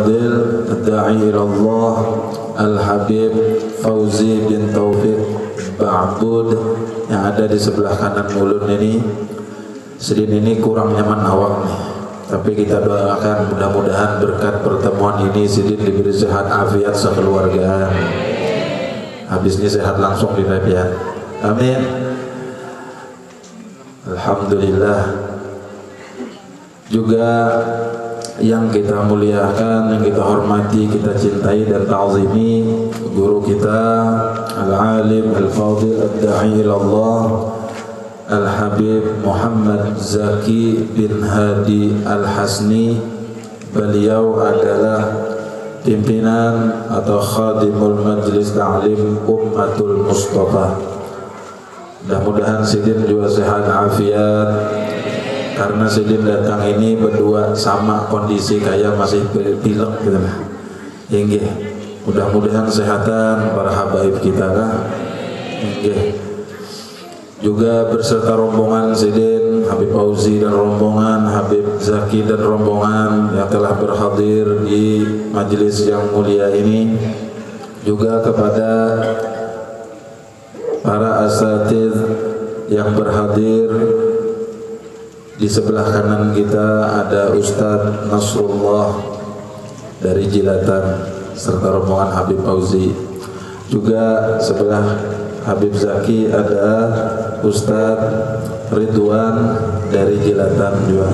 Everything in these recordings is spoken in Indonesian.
Ad-da'i ilallah Al-Habib Fauzi bin Taufik Ba'bud yang ada di sebelah kanan mulut ini. Sedin ini kurang nyaman awak nih, tapi kita doakan mudah-mudahan berkat pertemuan ini Sidin diberi sehat afiat sekeluarga. Habis ini sehat langsung di ya. Amin. Alhamdulillah. Juga yang kita muliakan, yang kita hormati, kita cintai dan ta'zimi guru kita Al-Alim Al-Fadil Ad-Da'i ilallah Al-Habib Muhammad Zaki bin Hadi Al-Hasni. Beliau adalah pimpinan atau khadimul Majlis Ta'lim Ummatul Mustafa. Mudah-mudahan Sidin juga sehat afiat, karena Sidin datang ini berdua sama kondisi kayak masih pilek gitu lah. Inggih, mudah-mudahan kesehatan para habaib kita lah. Inggih. Juga berserta rombongan Sidin, Habib Fauzi dan rombongan, Habib Zaki dan rombongan yang telah berhadir di majelis yang mulia ini. Juga kepada para asatidz yang berhadir. Di sebelah kanan kita ada Ustadz Nasrullah dari Jilatan serta rombongan Habib Fauzi. Juga sebelah Habib Zaki ada Ustadz Ridwan dari Jilatan juga.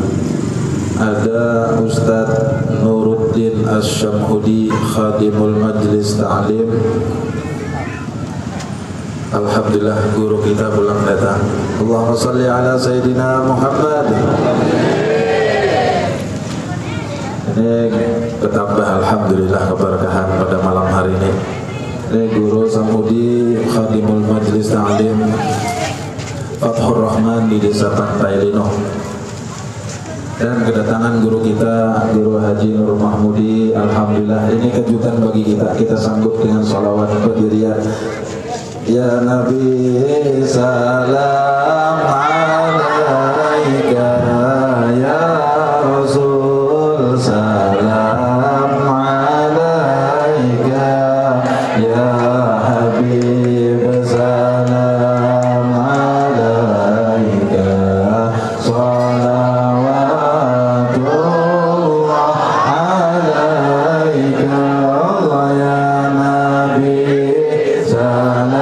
Ada Ustadz Nuruddin Asyamhudi Khadimul Majlis Ta'lim. Alhamdulillah guru kita pulang datang. Allahumma salli ala Sayyidina Muhammad. Ini bertambah alhamdulillah keberkahan pada malam hari ini. Ini guru Samudi Khadimul Majlis Ta'lim Fathur Rahman di Desa Pantai Lino. Dan kedatangan guru kita, Guru Haji Nur Mahmudi. Alhamdulillah ini kejutan bagi kita. Kita sambut dengan salawat berdirian. Ya Nabi salam alaika, ya Rasul salam alaika, ya Habib salam alaika, salawatullah alaika, Allah ya Nabi salam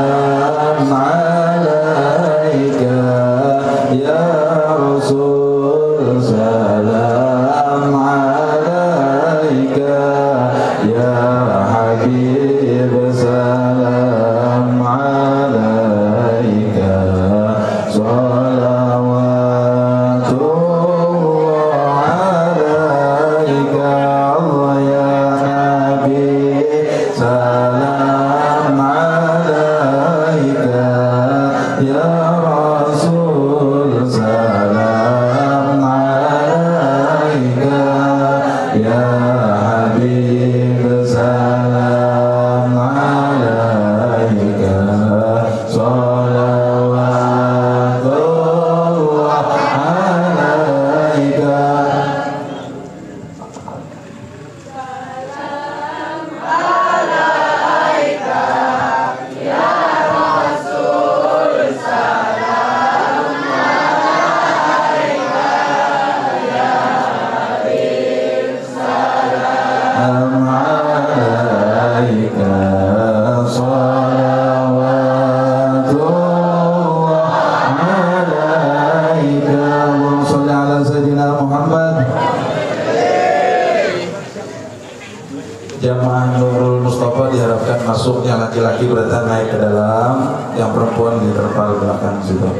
jamaah Nurul Mustafa diharapkan masuknya laki-laki berarti naik ke dalam, yang perempuan di terpal belakang situ.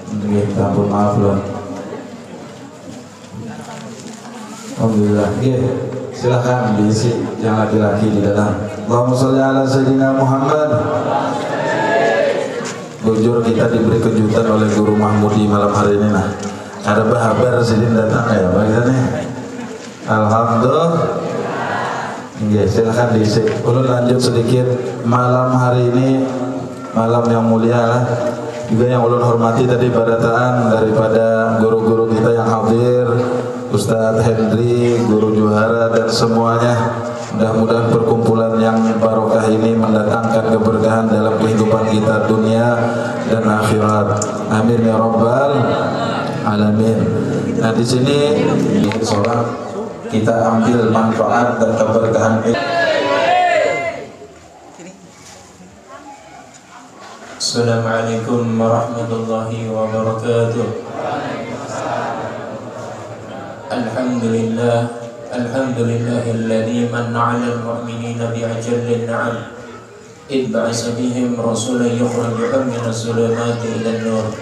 Kita pun maaf loh. Alhamdulillah. Silakan diisi yang laki-laki di dalam. Allahumma sholli ala Sayyidina Muhammad. Bujur kita diberi kejutan oleh Guru Mahmudi malam hari ini. Nah, ada bahabar Sidin datang ya bagaimana? Alhamdulillah. Ya, silahkan diisi. Ulun lanjut sedikit. Malam hari ini malam yang mulia lah. Juga yang ulun hormati tadi barataan daripada guru-guru kita yang hadir, Ustadz Hendri, guru juara dan semuanya. Mudah-mudahan perkumpulan yang barokah ini mendatangkan keberkahan dalam kehidupan kita dunia dan akhirat. Amin ya rabbal alamin. Nah di sini sholat kita ambil manfaat dan keberkahan ini. Assalamualaikum warahmatullahi wabarakatuh. Alhamdulillahilladzi manna 'alal mu'minina bi'ajalli ni'am id ba'atsa bihim rasulan yukhrijuhum minaz zulumati ilan nur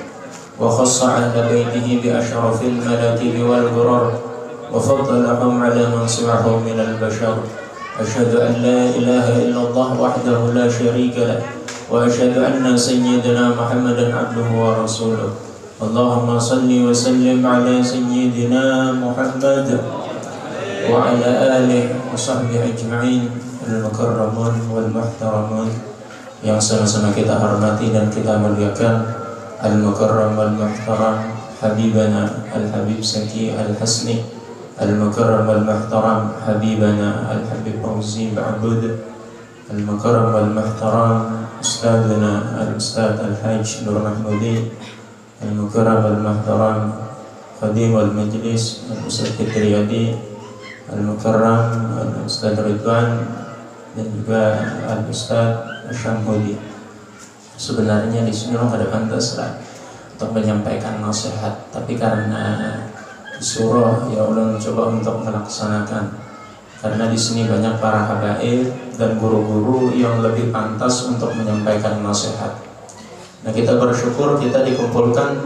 wa khassa 'ala baitihi bi asyrafil malatibi wal ghurar wa faddalahum 'ala man siwahum minal bashar. Asyhadu an la ilaha illallah wahdahu la syarika lah wa asyhadu anna sayyidina Muhammadan 'abduhu wa rasuluh. Allahumma salli wa sallim ala sayyidina Muhammad wa ala alihi wa sahbihi ajma'in al-mukarramun wal muhtaramun yang sama-sama kita hormati dan kita muliakan. Al-mukarram wal muhtaram habibana al-habib Saki al-Hasni, al-mukarram wal muhtaram habibana al-habib Fauzi Ba'bud, al-mukarram wal muhtaram ustaduna al-ustad al-hajj Nur Mahmudi, al-mukarram wal muhtaram khadim al-majlis al-ustad Fitriyadi, al-mukarram al-ustad Ridwan dan juga al-ustad Syamhudi. Sebenarnya di sini orang ada pantas lah untuk menyampaikan nasihat, tapi karena disuruh ya ulun coba untuk melaksanakan, karena di sini banyak para habaib dan guru-guru yang lebih pantas untuk menyampaikan nasihat. Nah kita bersyukur kita dikumpulkan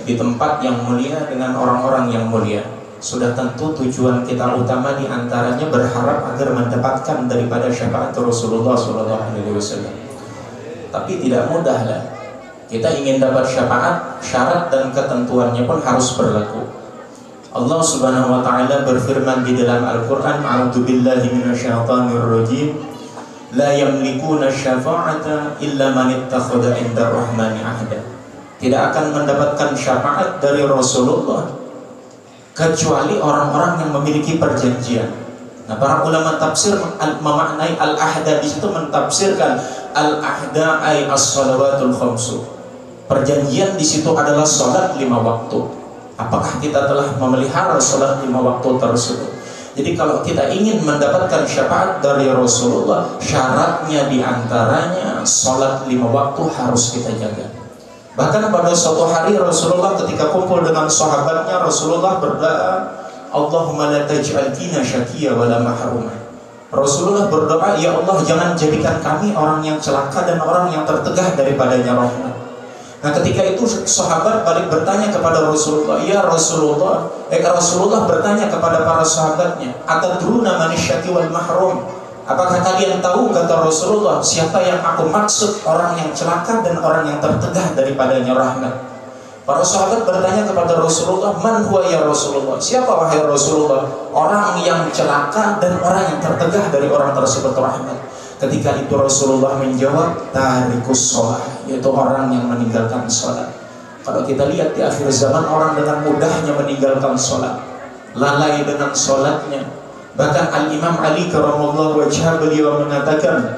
di tempat yang mulia dengan orang-orang yang mulia. Sudah tentu tujuan kita utama diantaranya berharap agar mendapatkan daripada syafaat Rasulullah SAW. Tapi tidak mudah lah. Kita ingin dapat syafaat, syarat dan ketentuannya pun harus berlaku. Allah Subhanahu wa taala berfirman di dalam Al-Qur'an, "A'udzubillahi minasyaitonir rajim. La yamlikuna syafa'ata illa man ittakhadha 'inda rahmani 'ahda." Tidak akan mendapatkan syafaat dari Rasulullah kecuali orang-orang yang memiliki perjanjian. Nah, para ulama tafsir memaknai al-ahda di situ mentafsirkan al-ahda ay as-shalawatul khamsu. Perjanjian di situ adalah salat 5 waktu. Apakah kita telah memelihara salat 5 waktu tersebut? Jadi kalau kita ingin mendapatkan syafaat dari Rasulullah, syaratnya diantaranya salat 5 waktu harus kita jaga. Bahkan pada suatu hari Rasulullah ketika kumpul dengan sahabatnya, Rasulullah berdoa, Allahumma la taj'al fina syaqiyya wa la mahruma. Rasulullah berdoa, ya Allah jangan jadikan kami orang yang celaka dan orang yang tertegah daripadanya rahmat. Nah ketika itu sahabat balik bertanya kepada Rasulullah, ya Rasulullah, Rasulullah bertanya kepada para sahabatnya, atadruna man syaqi wal mahrum? Apakah kalian tahu, kata Rasulullah, siapa yang aku maksud orang yang celaka dan orang yang tertegah daripadanya rahmat? Para sahabat bertanya kepada Rasulullah, man huwa ya Rasulullah? Siapa wahai Rasulullah orang yang celaka dan orang yang tertegah dari orang tersebut rahmat? Ketika itu Rasulullah menjawab, tarikus sholat, yaitu orang yang meninggalkan sholat. Kalau kita lihat di akhir zaman, orang dengan mudahnya meninggalkan sholat, lalai dengan sholatnya. Bahkan Al-Imam Ali karamallahu wajhah beliau mengatakan,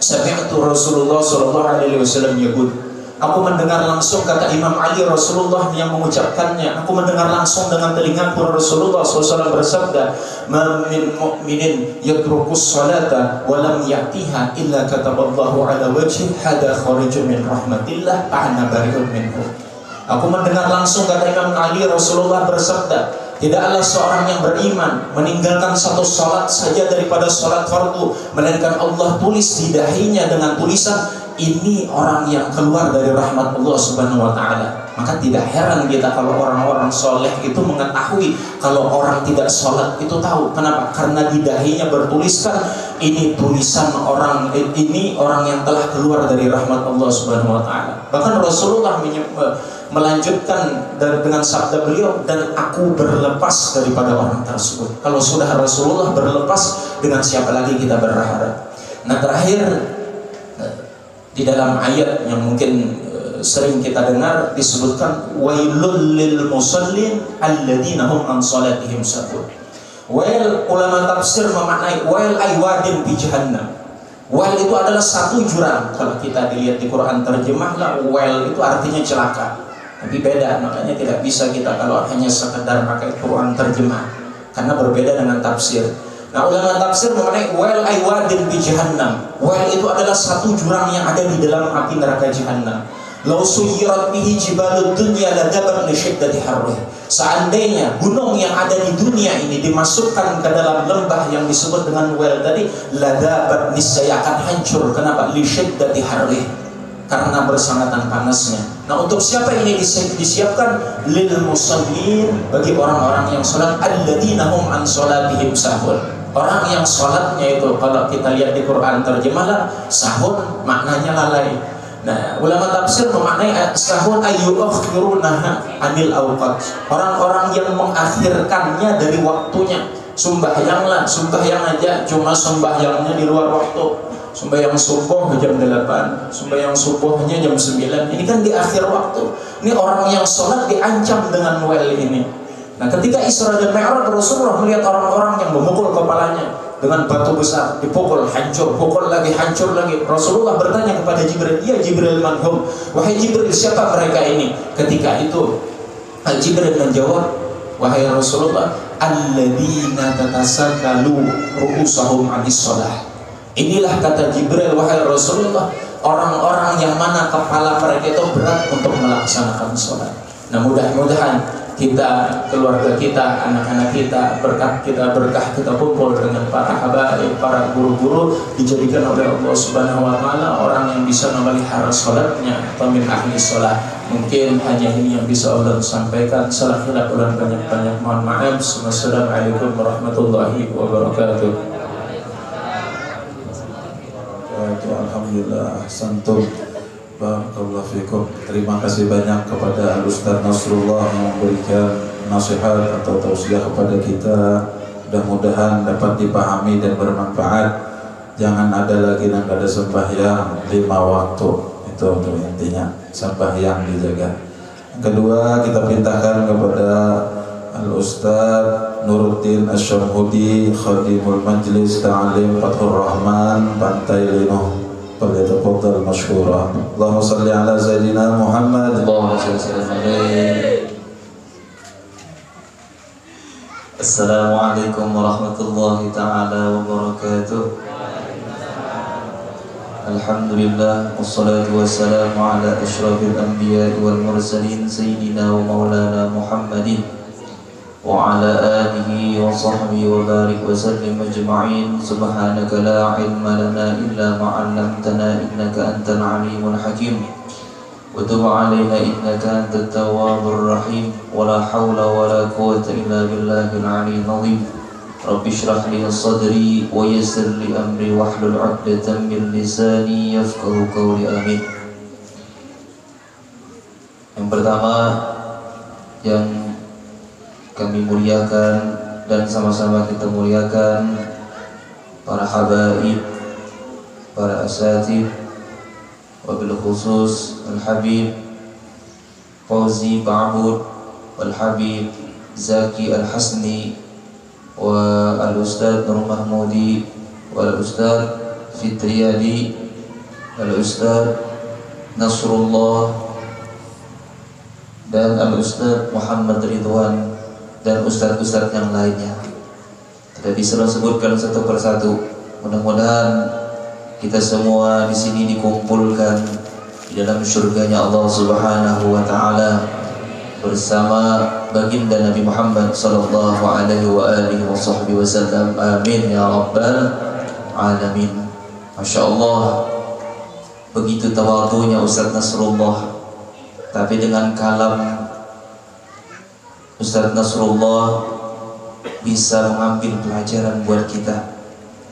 sami'tu Rasulullah sallallahu alaihi wasallam yaqul, aku mendengar langsung, kata Imam Ali, Rasulullah yang mengucapkannya. Aku mendengar langsung dengan telingaku Rasulullah SAW bersabda, "Ma min mu'minin yatrukus salata wa lam ya'tiha illa kataballahu ala wajhi hada kharijun min rahmatillah ana bari'un minhu." Aku mendengar langsung, kata Imam Ali, Rasulullah bersabda, tidaklah seorang yang beriman meninggalkan satu salat saja daripada salat fardu, melainkan Allah tulis di dahinya dengan tulisan, ini orang yang keluar dari rahmat Allah Subhanahu wa taala. Maka tidak heran kita kalau orang-orang soleh itu mengetahui kalau orang tidak sholat itu tahu. Kenapa? Karena di dahinya bertuliskan, ini tulisan orang ini orang yang telah keluar dari rahmat Allah Subhanahu wa taala. Bahkan Rasulullah melanjutkan dengan sabda beliau, dan aku berlepas daripada orang tersebut. Kalau sudah Rasulullah berlepas, dengan siapa lagi kita berharap? Nah, terakhir di dalam ayat yang mungkin sering kita dengar disebutkan wailul lil musallin alladzina hum an salatihim sahun. Wail, ulama tafsir memaknai wail ay wadin bi jahannam. Wail itu adalah satu jurang. Kalau kita dilihat di Quran terjemahlah wail itu artinya celaka. Tapi beda, makanya tidak bisa kita kalau hanya sekedar pakai Quran terjemah, karena berbeda dengan tafsir. Nah, ulama tafsir mengenai wail ay wadin bi jahannam. Wail itu adalah satu jurang yang ada di dalam api neraka jahannam. Law suyirat bihi jibalud dunya ladabat li syiddati harrih. Seandainya gunung yang ada di dunia ini dimasukkan ke dalam lembah yang disebut dengan wail tadi, ladabat, niscaya akan hancur. Kenapa? Li syiddati harrih, karena bersangatan panasnya. Nah, untuk siapa ini disiapkan? Lil musallin, bagi orang-orang yang salat, alladzina hum an salatihim sahun. Orang yang salatnya itu, kalau kita lihat di Quran terjemahlah sahun, maknanya lalai. Nah, ulama tafsir memaknai sahun ayyuakhirunaha anil awqat. Orang-orang yang mengakhirkannya dari waktunya. Sembahyanglah, sembahyang aja, cuma sembahyangnya di luar waktu. Sembahyang subuh jam 8, sembahyang subuhnya jam 9. Ini kan di akhir waktu. Ini orang yang sholat diancam dengan wail ini. Nah, ketika Isra dan Mi'raj, Rasulullah melihat orang-orang yang memukul kepalanya dengan batu besar, dipukul, hancur, pukul lagi, hancur lagi. Rasulullah bertanya kepada Jibril, "Ya Jibril, man hum?" Wahai Jibril, siapa mereka ini? Ketika itu Jibril menjawab, "Wahai Rasulullah, alladzina tatasakalu ru'usahum 'anis shalah." Inilah kata Jibril, wahai Rasulullah, orang-orang yang mana kepala mereka itu berat untuk melaksanakan sholat. Nah, mudah-mudahan kita, keluarga kita, anak-anak kita, berkah kita kumpul dengan para habaib, para guru-guru, dijadikan oleh Allah Subhanahu wa Ta'ala orang yang bisa memelihara sholatnya atau min ahli sholat. Mungkin hanya ini yang bisa Allah sampaikan. Salah khilaf ulang banyak-banyak mohon maaf. Wassalamualaikum warahmatullahi wabarakatuh. Alhamdulillah, santum. Barakallahu fikum. Terima kasih banyak kepada Al-Ustaz Nasrullah yang memberikan nasihat atau tausiah kepada kita. Mudah-mudahan dapat dipahami dan bermanfaat. Jangan ada lagi yang ada sembahyang 5 waktu. Itu intinya, sembahyang dijaga. Kedua, kita perintahkan kepada Al-Ustaz Nuruddin Asyamhudi, Khadimul Majlis Ta'lim Fathur Rahman, Pantai Linuh. فليتفضل مشكورا. اللهم صل على سيدنا محمد. اللهم صل عليه. السلام عليكم ورحمة الله تعالى وبركاته. الحمد لله والصلاة والسلام على أشرف الأنبياء والمرسلين سيدنا ومولانا محمد وعلى آله وصحبه وبارك وسلم أجمعين. سبحانك لا علم لنا إلا ما علمتنا إنك أنت العليم الحكيم. وتب علينا إنك أنت التواب الرحيم. ولا حول ولا قوة إلا بالله العلي العظيم. رب اشرح لي صدري ويسر لي أمري واحلل عقدة من لساني يفقه قولي. آمين. Yang pertama yang kami muliakan dan sama-sama kita muliakan para habaib, para asatid, wabil khusus Al-Habib Fauzi Ba'bud, Al-Habib Zaki Al-Hasni, wa Al-Ustaz Nur Mahmudi, wa Al-Ustaz Fitriyadi, Al-Ustaz Nasrullah, dan Al-Ustaz Muhammad Ridwan, dan ustaz-ustaz yang lainnya. Tidak bisa disebutkan satu persatu. Mudah-mudahan kita semua di sini dikumpulkan di dalam surganya Allah Subhanahu wa Ta'ala bersama baginda Nabi Muhammad sallallahu alaihi wa alihi wasallam. Amin ya rabbal alamin. Masya Allah, begitu tawadhunya Ustaz Nasrullah, tapi dengan kalam Ustaz Nasrullah bisa mengambil pelajaran buat kita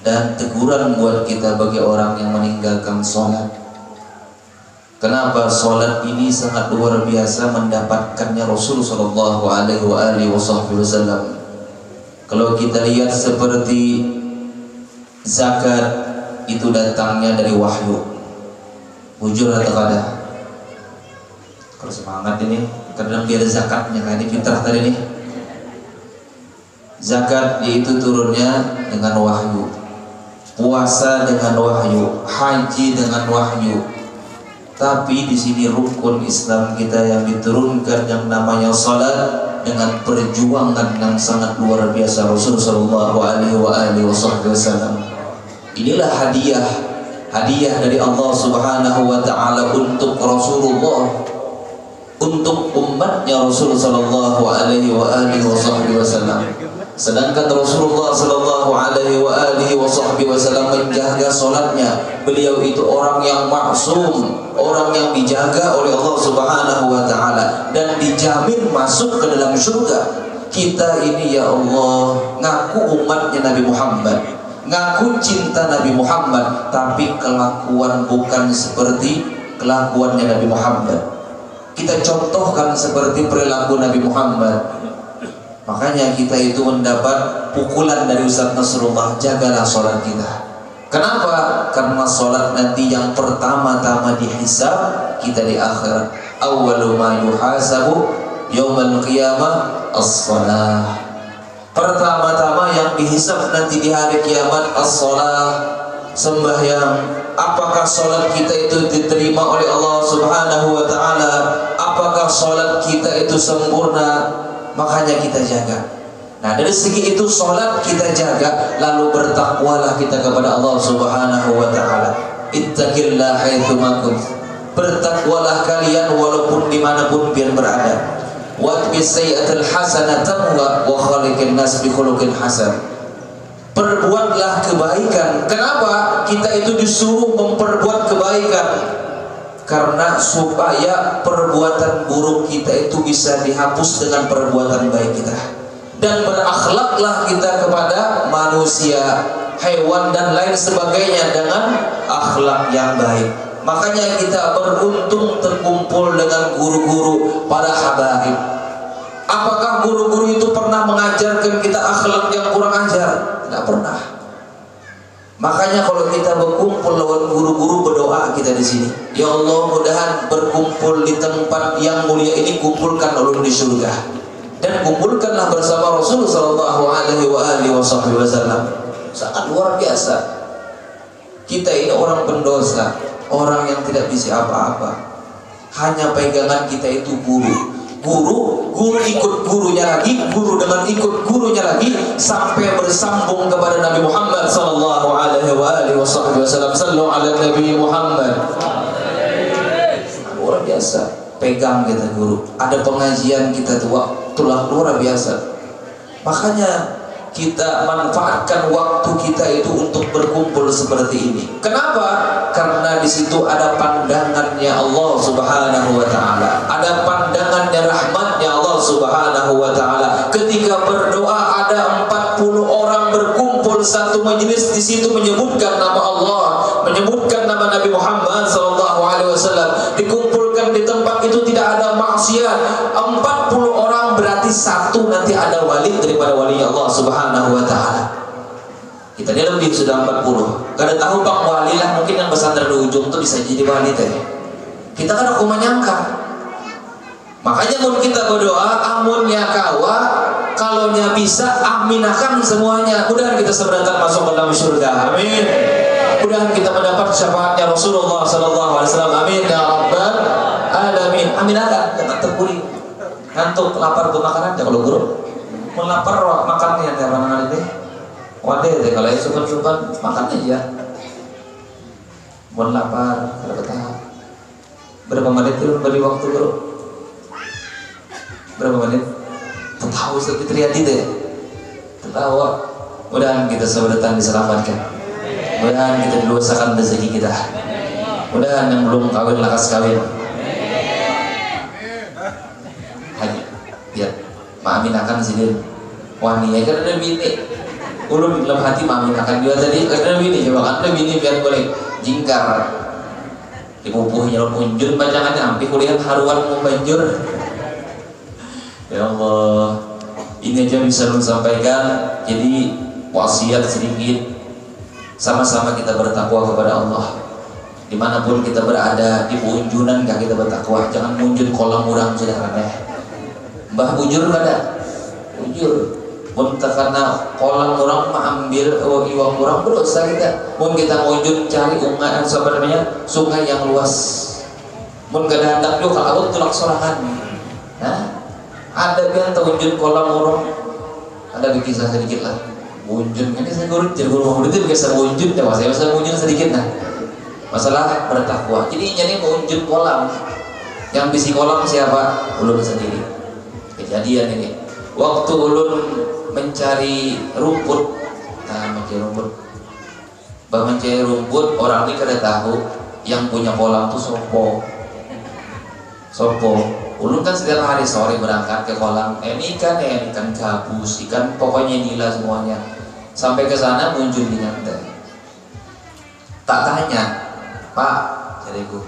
dan teguran buat kita bagi orang yang meninggalkan sholat. Kenapa sholat ini sangat luar biasa mendapatkannya Rasul sallallahu alaihi wasallam. Kalau kita lihat seperti zakat itu datangnya dari wahyu, bujur atau kada. Kalau semangat ini, kadang biar zakatnya kayak ini fitrah tadi nih. Zakat yaitu turunnya dengan wahyu, puasa dengan wahyu, haji dengan wahyu. Tapi di sini rukun Islam kita yang diturunkan yang namanya salat dengan perjuangan yang sangat luar biasa Rasul sallallahu alaihi wasallam. Inilah hadiah dari Allah Subhanahu wa taala untuk Rasulullah, untuk umatnya Rasul sallallahu alaihi wasallam. Sedangkan Rasulullah sallallahu alaihi wasallam menjaga salatnya. Beliau itu orang yang maksum, orang yang dijaga oleh Allah Subhanahu wa taala dan dijamin masuk ke dalam surga. Kita ini ya Allah ngaku umatnya Nabi Muhammad, ngaku cinta Nabi Muhammad, tapi kelakuan bukan seperti kelakuannya Nabi Muhammad. Kita contohkan seperti perilaku Nabi Muhammad. Makanya kita itu mendapat pukulan dari Ustaz Nasrullah, jagalah sholat kita. Kenapa? Karena sholat nanti yang pertama-tama dihisab kita di akhirat. Awwalu ma yuhasabu yaumal qiyamah as-shalah. Pertama-tama yang dihisab nanti di hari kiamat as-shalah, sembahyang. Apakah sholat kita itu diterima oleh Allah Subhanahu wa taala? Apakah sholat kita itu sempurna? Makanya kita jaga. Nah, dari segi itu sholat kita jaga, lalu bertakwalah kita kepada Allah Subhanahu wa taala. Ittaqillah haitsu ma kunt. Bertakwalah kalian walaupun dimanapun biar berada. Watbis sayyi'atil hasanatan wa khaliqin nas bi khuluqin hasan. Perbuatlah kebaikan. Kenapa kita itu disuruh memperbuat kebaikan? Karena supaya perbuatan buruk kita itu bisa dihapus dengan perbuatan baik kita. Dan berakhlaklah kita kepada manusia, hewan dan lain sebagainya dengan akhlak yang baik. Makanya kita beruntung terkumpul dengan guru-guru para habaib. Apakah guru-guru itu pernah mengajarkan kita akhlak yang kurang ajar? Tidak pernah. Makanya kalau kita berkumpul lawan guru-guru, berdoa kita di sini. Ya Allah, mudahan berkumpul di tempat yang mulia ini, kumpulkan ulun di surga. Dan kumpulkanlah bersama Rasul sallallahu alaihi wasallam. Sangat luar biasa. Kita ini orang pendosa, orang yang tidak bisa apa-apa. Hanya pegangan kita itu guru. Guru ikut gurunya lagi, guru dengan ikut gurunya lagi, sampai bersambung kepada Nabi Muhammad sallallahu alaihi wasallam. Sallu ala Nabi Muhammad. Luar biasa. Pegang kita guru. Ada pengajian kita tuh waktulah luar biasa. Makanya kita manfaatkan waktu kita itu untuk berkumpul seperti ini. Kenapa? Karena di situ ada pandangannya Allah Subhanahu wa taala. Ada pandangannya, rahmatnya Allah Subhanahu wa taala. Ketika berdoa ada 40 orang berkumpul satu majelis, di situ menyebutkan nama Allah, menyebutkan nama Nabi Muhammad sallallahu alaihi wasallam. Dikumpulkan di tempat itu tidak ada maksiat. 40 orang berarti satu nanti ada wali daripada wali Allah Subhanahu wa taala. Kita ini lebih sudah 40. Kada tahu Pak wali lah, mungkin yang bersandar di ujung tuh bisa jadi wali teh. Kita kan aku menyangka. Makanya mun kita berdoa, amunnya kawa, kalaunya bisa aminakan semuanya. Mudah-mudahan kita sebentar masuk ke dalam surga. Amin. Mudah-mudahan kita mendapat syafaatnya Rasulullah sallallahu alaihi wasallam. Amin ya rabbal alamin. Aminakan, jangan terpuri. Ngantuk lapar tuh makanan ya kalau guru. Mun lapar makan ya teh mana deh. Wadah deh kalau sukan-sukan makan aja. Mun lapar kalau betah. Berapa menit itu beri waktu guru? Berapa menit? Tahu Ustaz Fitriadi deh. Tahu. Mudah-mudahan kita sebentar diselamatkan. Mudah-mudahan kita diluasakan rezeki kita. Mudah-mudahan yang belum kawin lakas kawin. Haji, ya, maaminakan sini. Wani ya karena bini. Ulun dalam hati maaminakan dia tadi karena bini. Coba kan bini biar boleh jingkar. Dipupuhnya unjun bacangannya sampai kuliah haruan mau banjur. Ya Allah, ini aja bisa lu sampaikan. Jadi wasiat sedikit, sama-sama kita bertakwa kepada Allah. Dimanapun kita berada, di punjunan gak kita bertakwa, jangan munjun kolam urang sudah aneh. Mbah bujur kada? Bujur. Mun karena kolam urang mengambil iwak urang berdosa kita. Mun kita munjun cari sebenarnya sungai yang luas. Mun kada hendak juga kalau tulak sorangan. Nah, ada yang munjun kolam urang. Ada kisah sedikit lah. Munjun kan saya guru jadi guru itu biasa munjun, ya saya biasa munjun sedikit nah. Masalah bertakwa. Jadi munjun kolam. Yang bisi kolam siapa? Ulun sendiri. Kejadian ini. Waktu ulun mencari rumput, mencari rumput, orang ini kada tahu yang punya kolam tuh sopo. Ulun kan setiap hari sore berangkat ke kolam, ini ikan gabus, ikan pokoknya nila semuanya. Sampai ke sana muncul di nyantai. Tak tanya, Pak, jadiku,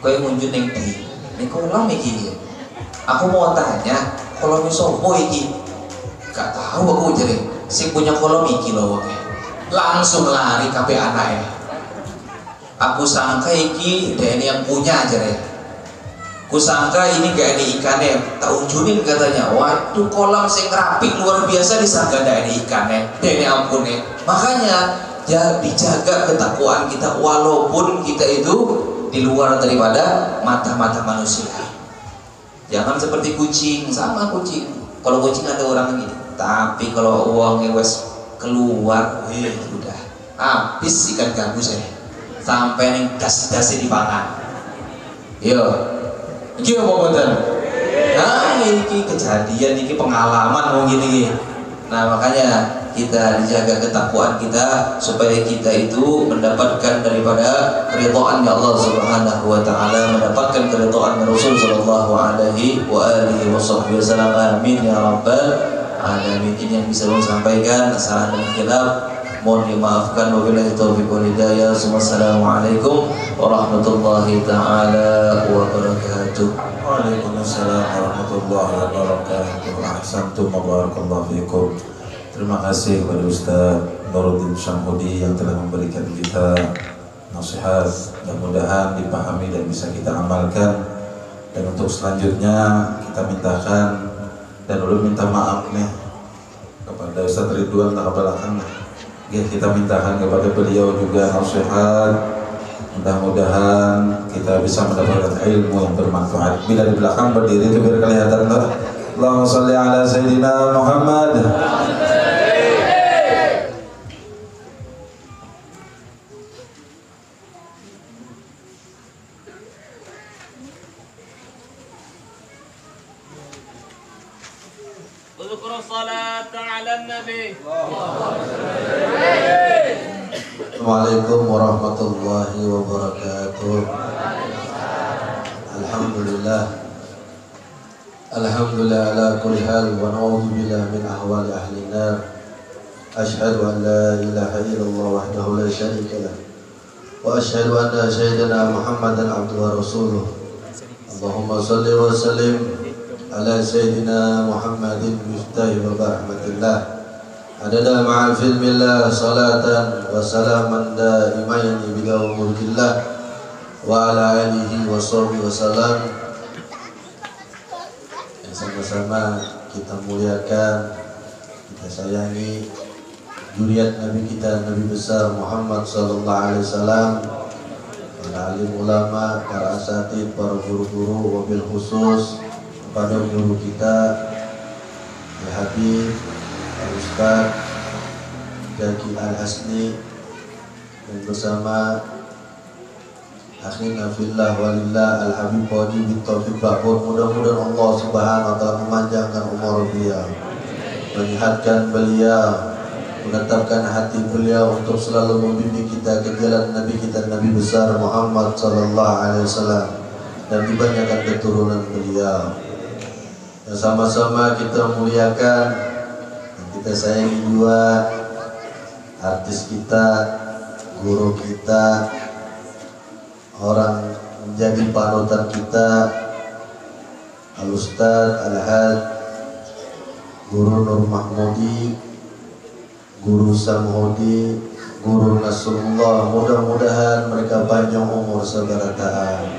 kau muncul neng di kolam iki. Aku mau tanya, kolam sopo iki? Gak tahu aku jadi si punya kolam iki loh. Langsung lari kape anaknya. Aku sangka iki dia ini yang punya aja deh. Aku sangka ini gak ada ikannya. Tak unjunin katanya. Waduh kolam sing rapi luar biasa disangka ada ikannya. Dia ini ampunnya. Makanya ya dijaga ketakwaan kita walaupun kita itu di luar daripada mata-mata manusia. Jangan seperti kucing, sama kucing. Kalau kucing ada orang gini, tapi kalau uangnya wes keluar, sudah habis ikan gabus ya, sampai nih das-dasnya dipangan. Yo, iki apa betul? Nah, ini kejadian, ini pengalaman mau gini. Nah makanya kita dijaga ketakwaan kita supaya kita itu mendapatkan daripada keridhaan Allah Subhanahu wa taala, mendapatkan keridhaan Rasul sallallahu alaihi wasallam. Amin ya rabbal alamin. Ini yang bisa saya sampaikan. Salah dan khilaf mohon dimaafkan. Wabillahi taufiq wal hidayah. Wassalamualaikum warahmatullahi taala wabarakatuh. Waalaikumsalam warahmatullahi wabarakatuh. Ahsantum wa barakallahu fikum. Terima kasih kepada Ustaz Nuruddin Syamhudi yang telah memberikan kita nasihat. Mudah-mudahan dipahami dan bisa kita amalkan. Dan untuk selanjutnya kita mintakan dan dulu minta maaf nih kepada Ustaz Ridwan tak belakang. Ya, kita mintakan kepada beliau juga nasihat. Mudah-mudahan kita bisa mendapatkan ilmu yang bermanfaat. Bila di belakang berdiri itu biar kelihatan lah. Allahumma sholli ala Sayyidina Muhammad. اذكروا الصلاة على النبي. Assalamualaikum warahmatullahi wabarakatuh. Alhamdulillah ala kulli hal wa na'udzu billahi min ahwali ahli nar. Asyhadu an la ilaha illallah wahdahu la syarika lah wa asyhadu anna sayyidina Muhammadan abduhu wa rasuluh. Allahumma shalli wa sallim ala sayyidina Muhammadin miftahi wa rahmatillah. Adada ma'al filmillah salatan wa salaman daimaini bila mulkillah wa ala alihi wa sahbihi wa salam. Yang sama-sama kita muliakan, kita sayangi zuriat Nabi kita, Nabi besar Muhammad sallallahu alaihi wasallam, para alim ulama, para asatid, para guru-guru, wabil khusus kepada guru kita Al-Habib Al-Ustaz Zaki Al-Hasni dan bersama akhina fillah walillah Al-Habib Wadi Bitaufiq Ba'bud. Mudah-mudahan Allah subhanahu wa ta'ala memanjangkan umur beliau, menyehatkan beliau, menetapkan hati beliau untuk selalu membimbing kita ke jalan Nabi kita, Nabi besar Muhammad sallallahu alaihi wasallam, dan dibanyakan keturunan beliau. Dan sama-sama kita muliakan dan kita sayangi juga artis kita, guru kita, orang menjadi panutan kita, Al-Ustaz Al-Had Guru Nur Mahmudi, Guru Samhudi, guru Nasrullah, mudah-mudahan mereka panjang umur seberataan,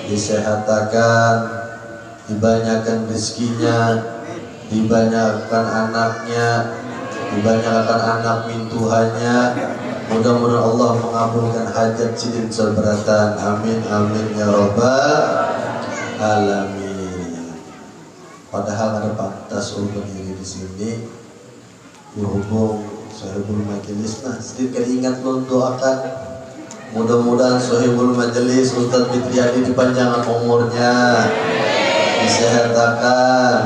disehatakan, dibanyakan rezekinya, dibanyakan anaknya, dibanyakan anak mintuhannya. Mudah-mudahan Allah mengabulkan hajat sidin seberatan. Amin amin ya rabbal alamin. Padahal ada pantas berdiri di sini berhubung sahibul majelis. Nah, sedikit ingat lo doakan. Mudah-mudahan sahibul majelis Ustaz Fitriadi dipanjangkan umurnya, disehatakan,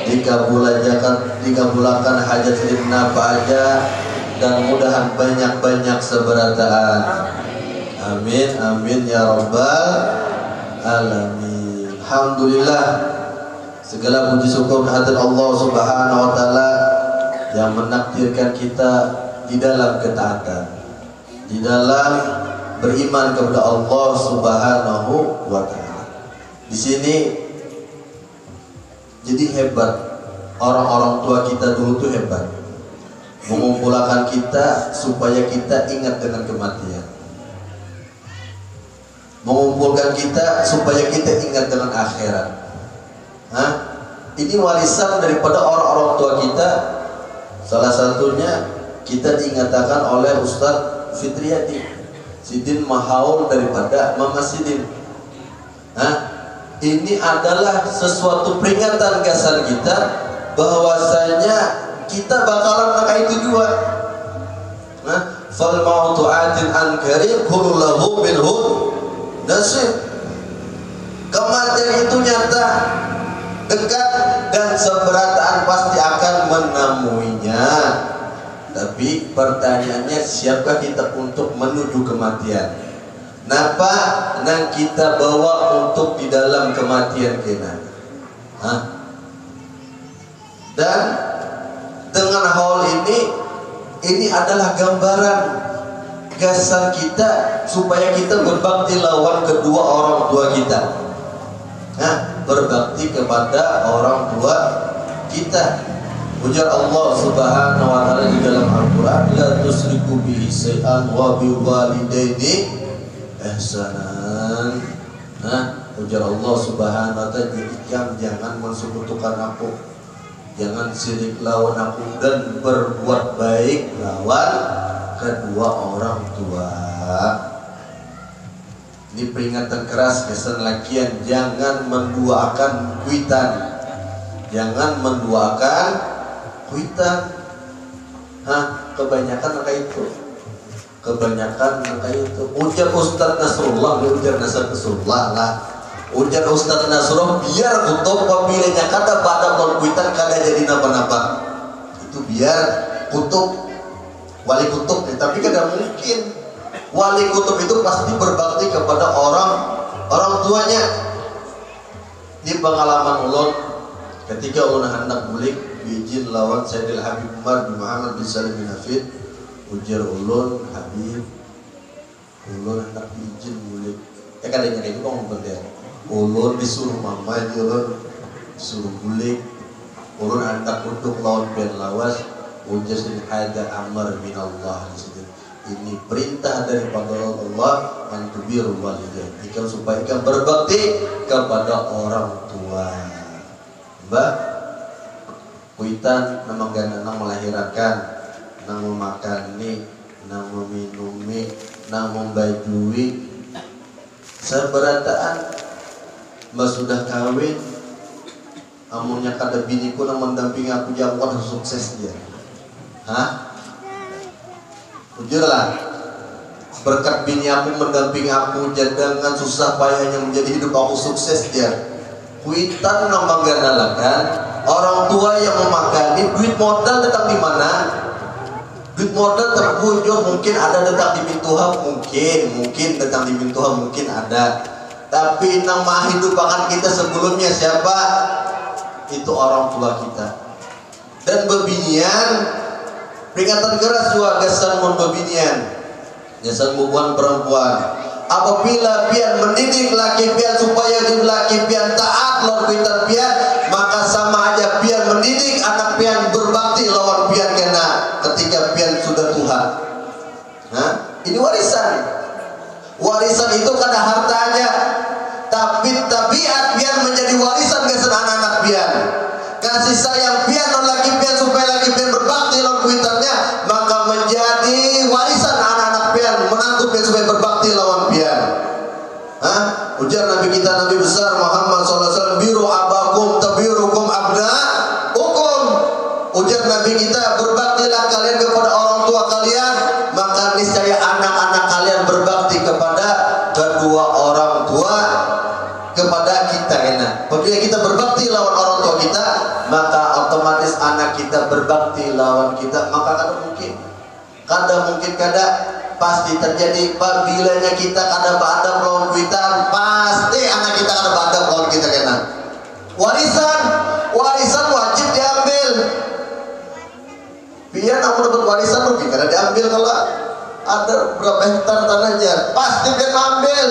dikabulkan hajat sidin apa aja, dan mudahan banyak-banyak seberataan. Amin amin ya rabbal alamin. Alhamdulillah, segala puji syukur kehadirat Allah Subhanahu wa taala yang menakdirkan kita di dalam ketaatan, di dalam beriman kepada Allah Subhanahu wa taala. Di sini jadi hebat, orang-orang tua kita dulu tuh hebat, mengumpulkan kita supaya kita ingat dengan kematian, mengumpulkan kita supaya kita ingat dengan akhirat. Ini warisan daripada orang-orang tua kita. Salah satunya kita diingatkan oleh Ustaz Fitriadi, Sidin Mahaul daripada Mama Sidin. Ini adalah sesuatu peringatan gasan kita bahwasanya kita bakalan maka itu juga. Fal mautu atin an qarib kullu lahu minhu nasib. Kematian itu nyata, dekat, dan seberataan pasti akan menemuinya. Tapi pertanyaannya, siapkah kita untuk menuju kematian? Napa yang kita bawa untuk di dalam kematian kita? Dan dengan hal ini adalah gambaran gasan kita supaya kita berbakti lawan kedua orang tua kita. Berbakti kepada orang tua kita. Ujar Allah Subhanahu wa taala di dalam Al-Qur'an, la tusyriku bihi syai'an wa bil walidaini ihsanan. Ujar Allah Subhanahu wa taala, jangan mensekutukan aku, jangan syirik lawan aku, dan berbuat baik lawan kedua orang tua. Ini peringatan keras kesan lakian, jangan menduakan kuitan, jangan menduakan kuitan. Kebanyakan kayak itu, kebanyakan kayak itu. Ujar Ustaz Nasrullah, ujar Nasrullah lah, ujar Ustaz Nasrullah, biar kutub pemilihnya kada pada kuitan kada jadi napa-napa. Itu biar kutub wali kutub, tapi kada mungkin. Wali kutub itu pasti berbakti kepada orang tuanya. Di pengalaman ulun, ketika ulun hendak mulik izin lawan Sayyidil Habib Umar bin Muhammad bin Salim bin Hafid, ujar ulun, Habib, ulun hendak izin mulik. Kadang itu kok bener. Ulun disuruh mama, ulun disuruh mulik. Ulun hendak untuk lawan ben lawas, ujar sedih ada amar minallah di situ. Ini perintah daripada Allah, antubirul walidain, ikan supaya ikan berbakti kepada orang tua. Mbak, kuitan namang gana nang melahirkan, nang memakani, nang meminumi, nang membajui. Seberataan, mbak sudah kawin, amunnya kada biniku nang mendampingi aku jangan sukses dia. Jujurlah, berkat bini aku mendampingi aku dengan susah payahnya menjadi hidup aku sukses dia. Kuitan nomor ganalakan orang tua yang memakani, duit modal datang di mana? Duit modal terbujur, mungkin ada datang di pintuha, mungkin datang di pintuha, mungkin ada. Tapi nang mah hidup akan kita sebelumnya siapa? Itu orang tua kita. Dan bebinian, peringatan keras juga gasan mon bebinian, gasan hubungan perempuan. Apabila pian mendidik laki pian supaya di laki pian taat lawan kuitan pian, maka sama aja pian mendidik anak pian berbakti lawan pian kena ketika pian sudah tua. Ini warisan. Warisan itu kada harta aja, tapi tabiat pian menjadi warisan ke anak-anak pian. Kasih sayang pian non lagi pian supaya lagi pian berbakti lawan kuitannya, maka menjadi warisan anak-anak pian, menantu pian supaya berbakti lawan pian. Ujar Nabi kita, Nabi besar Muhammad SAW, biru abakum tabirukum abna'ukum. Ujar Nabi kita, berbaktilah kalian kepada orang tua kalian, maka niscaya anak-anak kalian berbakti kepada kedua orang tua kepada kita. Apabila kita berbakti lawan orang tua kita, maka otomatis anak kita berbakti lawan kita. Maka kada mungkin pasti terjadi. Apabila kita kada beradab lawan kita, pasti anak kita kada beradab lawan kita. Warisan wajib diambil. Biar kamu dapat warisan rugi karena diambil. Kalau ada berapa hektar tanahnya, pasti dia ambil,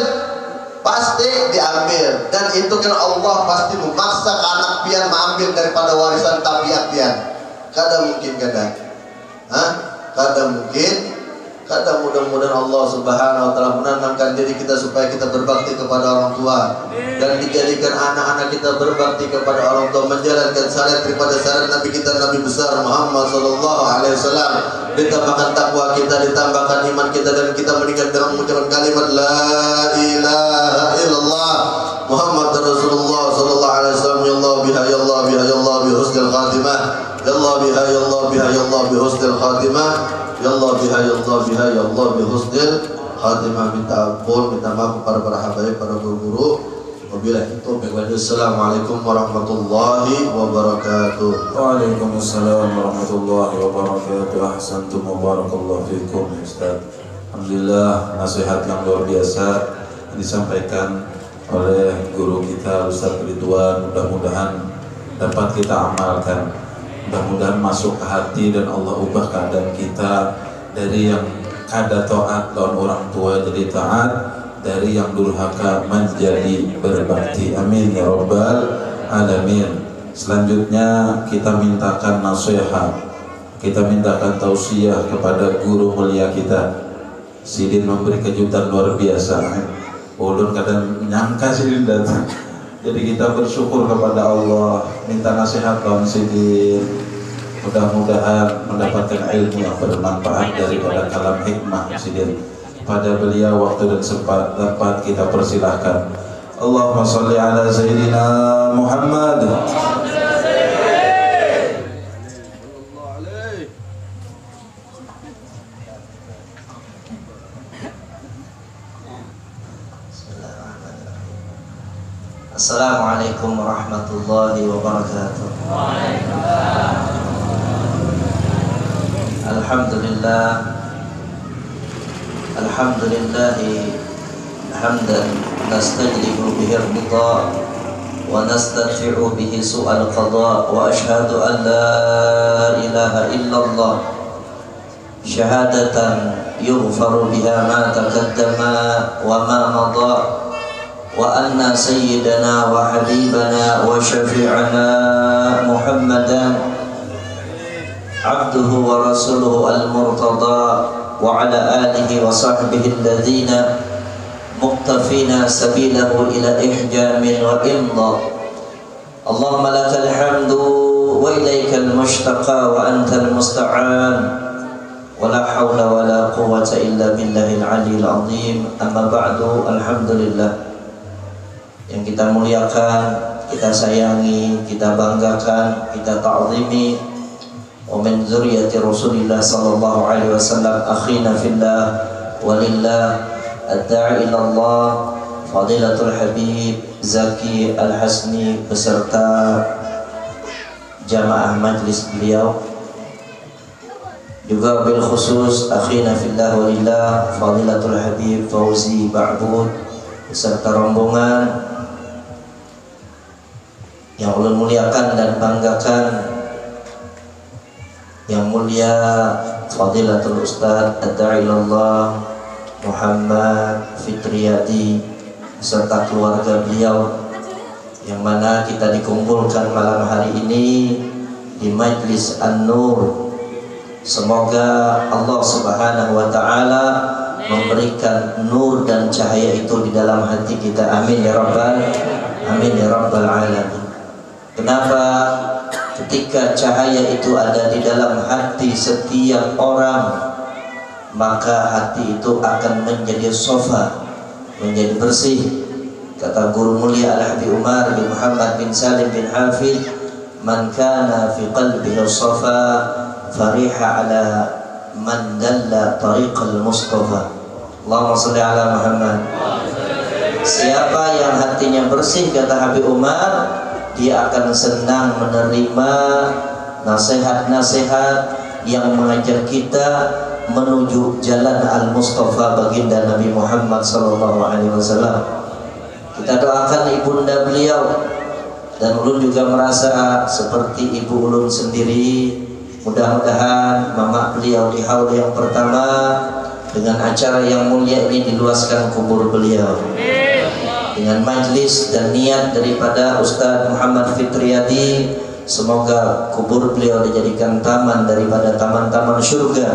pasti diambil. Dan itu kan Allah pasti memaksa ke anak pian mengambil daripada warisan tabiat pian. Kada mungkin. Kada mudah-mudahan Allah Subhanahu wa taala menanamkan diri kita supaya kita berbakti kepada orang tua dan dijadikan anak-anak kita berbakti kepada orang tua, menjalankan syariat daripada syariat Nabi kita, Nabi besar Muhammad sallallahu alaihi wasallam. Ditambahkan takwa kita, ditambahkan iman kita, dan kita meninggal dengan mengucapkan kalimat la ilaha illallah Muhammad Rasulullah sallallahu alaihi wasallam. Ya Allah biha ya Allah biha ya Allah bi husnil khatimah. Ya Allah biha ya Allah biha ya Allah bi husnil khatimah. Ya Allah biha ya Allah biha ya Allah bi husnil khatimah. Minta ampun, minta maaf kepada para habaib, para guru-guru. Wabillahi taufiq wal hidayah. Assalamualaikum warahmatullahi wabarakatuh. Waalaikumsalam warahmatullahi wabarakatuh. Ahsantum wa barakallahu fikum Ustaz. Alhamdulillah, nasihat yang luar biasa yang disampaikan oleh guru kita Ustaz Ridwan. Mudah-mudahan dapat kita amalkan, mudah-mudahan masuk ke hati, dan Allah ubah keadaan kita dari yang kada taat lawan orang tua jadi taat, dari yang durhaka menjadi berbakti. Amin ya rabbal alamin. Selanjutnya kita mintakan nasihat, kita mintakan tausiah kepada guru mulia kita. Sidin memberi kejutan luar biasa. Ulun kadang menyangka Sidin datang. Jadi kita bersyukur kepada Allah, minta nasihat lawan Sidin. Mudah-mudahan mendapatkan ilmu yang bermanfaat daripada kalam hikmah Sidin. Pada beliau waktu dan sempat dapat kita persilahkan. Allahumma salli ala Sayyidina Muhammad. Assalamualaikum warahmatullahi wabarakatuh. Alhamdulillah, alhamdulillahi hamdan nastajlibu bihi ridha wa nastadfi'u bihi su'al qada, wa ashhadu an la ilaha illallah syahadatan yughfaru biha ma taqaddama wa ma madha, wa anna sayyidana wa habibana wa syafi'ana Muhammadan abduhu wa rasuluhu al-murtada, wa ala alihi wa sahbihi alladhina muqtafina sabilahu ila ihjamin wa imda. Allahumma lakal hamdu wa ilaikal mushtaqa wa antal musta'an, wa la hawla wa la quwwata illa billahil aliyil azim. Amma ba'du. Alhamdulillah, yang kita muliakan, kita sayangi, kita banggakan, kita ta'zimi, wa min dzurriyyati Rasulillah sallallahu alaihi wasallam, akhina fillah walillah, ad-da'i ila Allah, Fadilatul Habib Zaki Al-Hasni beserta jamaah majlis beliau, juga bil khusus akhina fillah walillah Fadilatul Habib Fauzi Ba'bud beserta rombongan yang ulun muliakan dan banggakan, yang mulia Fadilatul Ustaz Ad-Da'i Ilallah Muhammad Fitriyadi beserta keluarga beliau, yang mana kita dikumpulkan malam hari ini di Majlis An-Nur. Semoga Allah Subhanahu wa taala memberikan nur dan cahaya itu di dalam hati kita. Amin ya rabbal alamin. Kenapa? Ketika cahaya itu ada di dalam hati setiap orang, maka hati itu akan menjadi sofa, menjadi bersih. Kata guru mulia Al-Habib Umar bin Muhammad bin Salim bin Hafid, man kana fi qalbihi sofa fariha ala man dalla tariqal Mustafa. Allahumma salli ala Muhammad. Siapa yang hatinya bersih, kata Habib Umar, dia akan senang menerima nasihat-nasihat yang mengajak kita menuju jalan Al-Mustafa, baginda Nabi Muhammad SAW. Kita doakan ibunda beliau, dan ulun juga merasa seperti ibu ulun sendiri. Mudah-mudahan mama beliau di haul yang pertama dengan acara yang mulia ini diluaskan kubur beliau dengan majlis dan niat daripada Ustadz Muhammad Fitriyadi. Semoga kubur beliau dijadikan taman daripada taman-taman surga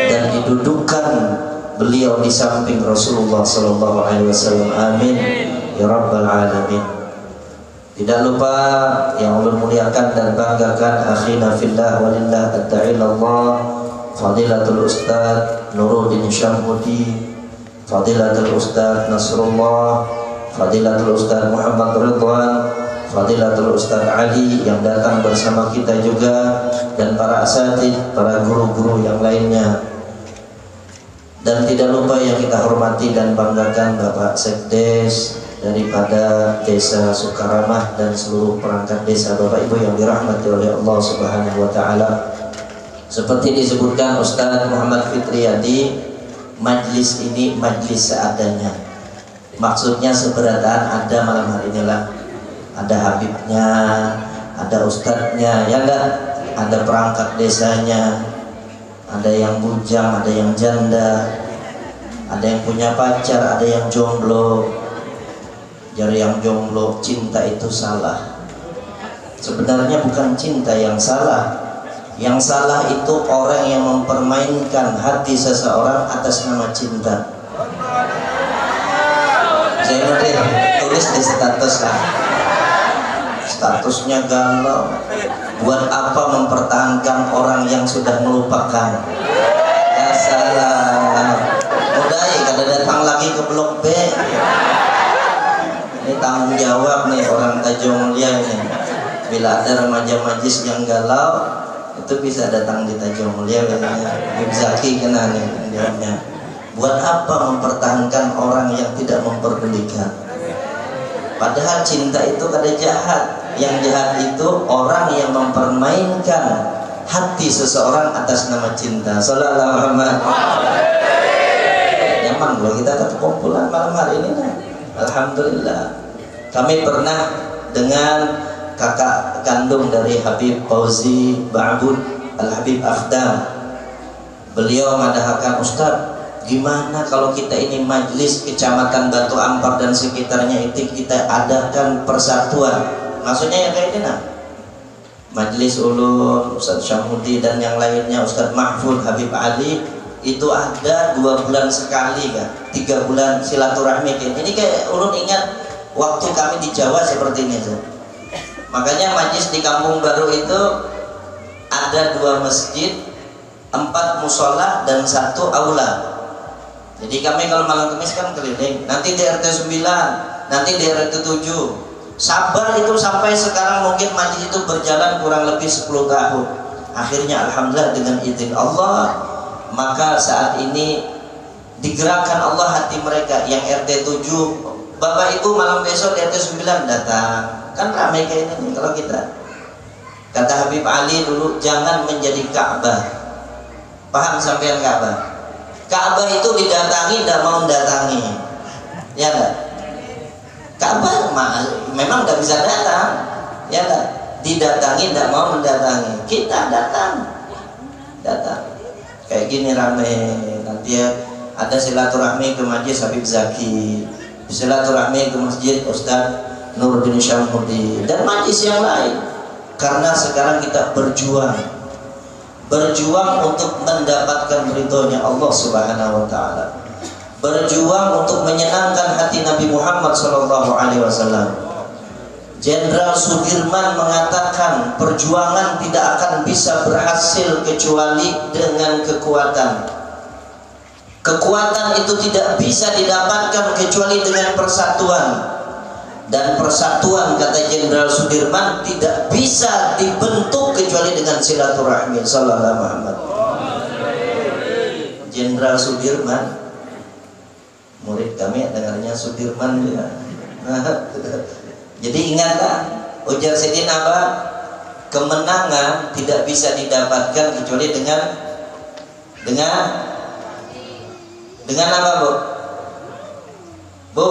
dan didudukkan beliau di samping Rasulullah SAW. Amin ya rabbal alamin. Tidak lupa yang ulun muliakan dan banggakan akhina fillah walillah ad-da'ilallah Fadilatul Ustadz Nuruddin Syamhudi, Fadilatul Ustadz Nasrullah, Fadilatul Ustadz Muhammad Ridwan, Fadilatul Ustadz Ali yang datang bersama kita juga, dan para asatidz, para guru-guru yang lainnya. Dan tidak lupa yang kita hormati dan banggakan Bapak Sekdes daripada Desa Sukaramah dan seluruh perangkat desa, Bapak Ibu yang dirahmati oleh Allah Subhanahu wa taala. Seperti disebutkan Ustadz Muhammad Fitriyadi, majlis ini majlis seadanya. Maksudnya seberadaan ada malam hari inilah. Ada habibnya, ada ustadznya, ya enggak? Ada perangkat desanya, ada yang bujang, ada yang janda, ada yang punya pacar, ada yang jomblo. Jadi yang jomblo, cinta itu salah. Sebenarnya bukan cinta yang salah. Yang salah itu orang yang mempermainkan hati seseorang atas nama cinta. Zainuddin, tulis di status lah. Statusnya galau. Buat apa mempertahankan orang yang sudah melupakan? Ya salah. Udah ya, kada datang lagi ke blok B. Ini tanggung jawab nih orang Tanjung Mulia ini. Bila ada remaja majlis yang galau, itu bisa datang di Tanjung Mulia katanya. Habib Zaki kena nih jawabnya. Buat apa mempertahankan orang yang tidak memperdulikan? Padahal cinta itu kada jahat. Yang jahat itu orang yang mempermainkan hati seseorang atas nama cinta. Sallallahu Muhammad. Nyaman kalau kita kekumpulan malam hari ini nah. Alhamdulillah. Kami pernah dengan kakak kandung dari Habib Fauzi Ba'bud Al-Habib Akhdam. Beliau mengatakan, Ustaz, gimana kalau kita ini majlis kecamatan Batu Ampar dan sekitarnya itu kita adakan persatuan? Maksudnya yang kayak ini nah, majlis ulun, Ustaz Syamhudi dan yang lainnya, Ustaz Mahfud, Habib Ali, itu ada 2 bulan sekali kan, 3 bulan silaturahmi kayak ini. Kayak ulun ingat waktu kami di Jawa seperti ini tuh. Makanya majlis di Kampung Baru itu ada 2 masjid, 4 musola dan 1 aula. Jadi kami kalau malam Kamis kan keliling, nanti di RT 9, nanti di RT 7. Sabar itu sampai sekarang mungkin majlis itu berjalan kurang lebih 10 tahun. Akhirnya alhamdulillah dengan izin Allah, maka saat ini digerakkan Allah hati mereka yang RT 7. Bapak Ibu malam besok di RT 9 datang. Kan ramai kayak ini kalau kita. Kata Habib Ali dulu, jangan menjadi Ka'bah. Paham sampean Ka'bah? Ka'bah itu didatangi, tidak mau mendatangi. Ya enggak? Ka'bah memang tidak bisa datang. Ya enggak? Didatangi, tidak mau mendatangi. Kita datang. Kayak gini rame. Nanti ya ada silaturahmi ke Majlis Habib Zaki, silaturahmi ke Masjid Ustadz Nuruddin Syamhudi dan majlis yang lain. Karena sekarang kita berjuang untuk mendapatkan ridhonya Allah Subhanahu wa taala. berjuang untuk menyenangkan hati Nabi Muhammad SAW. Jenderal Sudirman mengatakan perjuangan tidak akan bisa berhasil kecuali dengan kekuatan. Kekuatan itu tidak bisa didapatkan kecuali dengan persatuan. Dan persatuan, kata Jenderal Sudirman, tidak bisa dibentuk kecuali dengan silaturahmi. Sallallahu Muhammad. Jenderal Sudirman, murid kami dengarnya Sudirman dia. Jadi ingatlah, ujar Sayyidina apa? Kemenangan tidak bisa didapatkan kecuali dengan apa, Bu? Bu?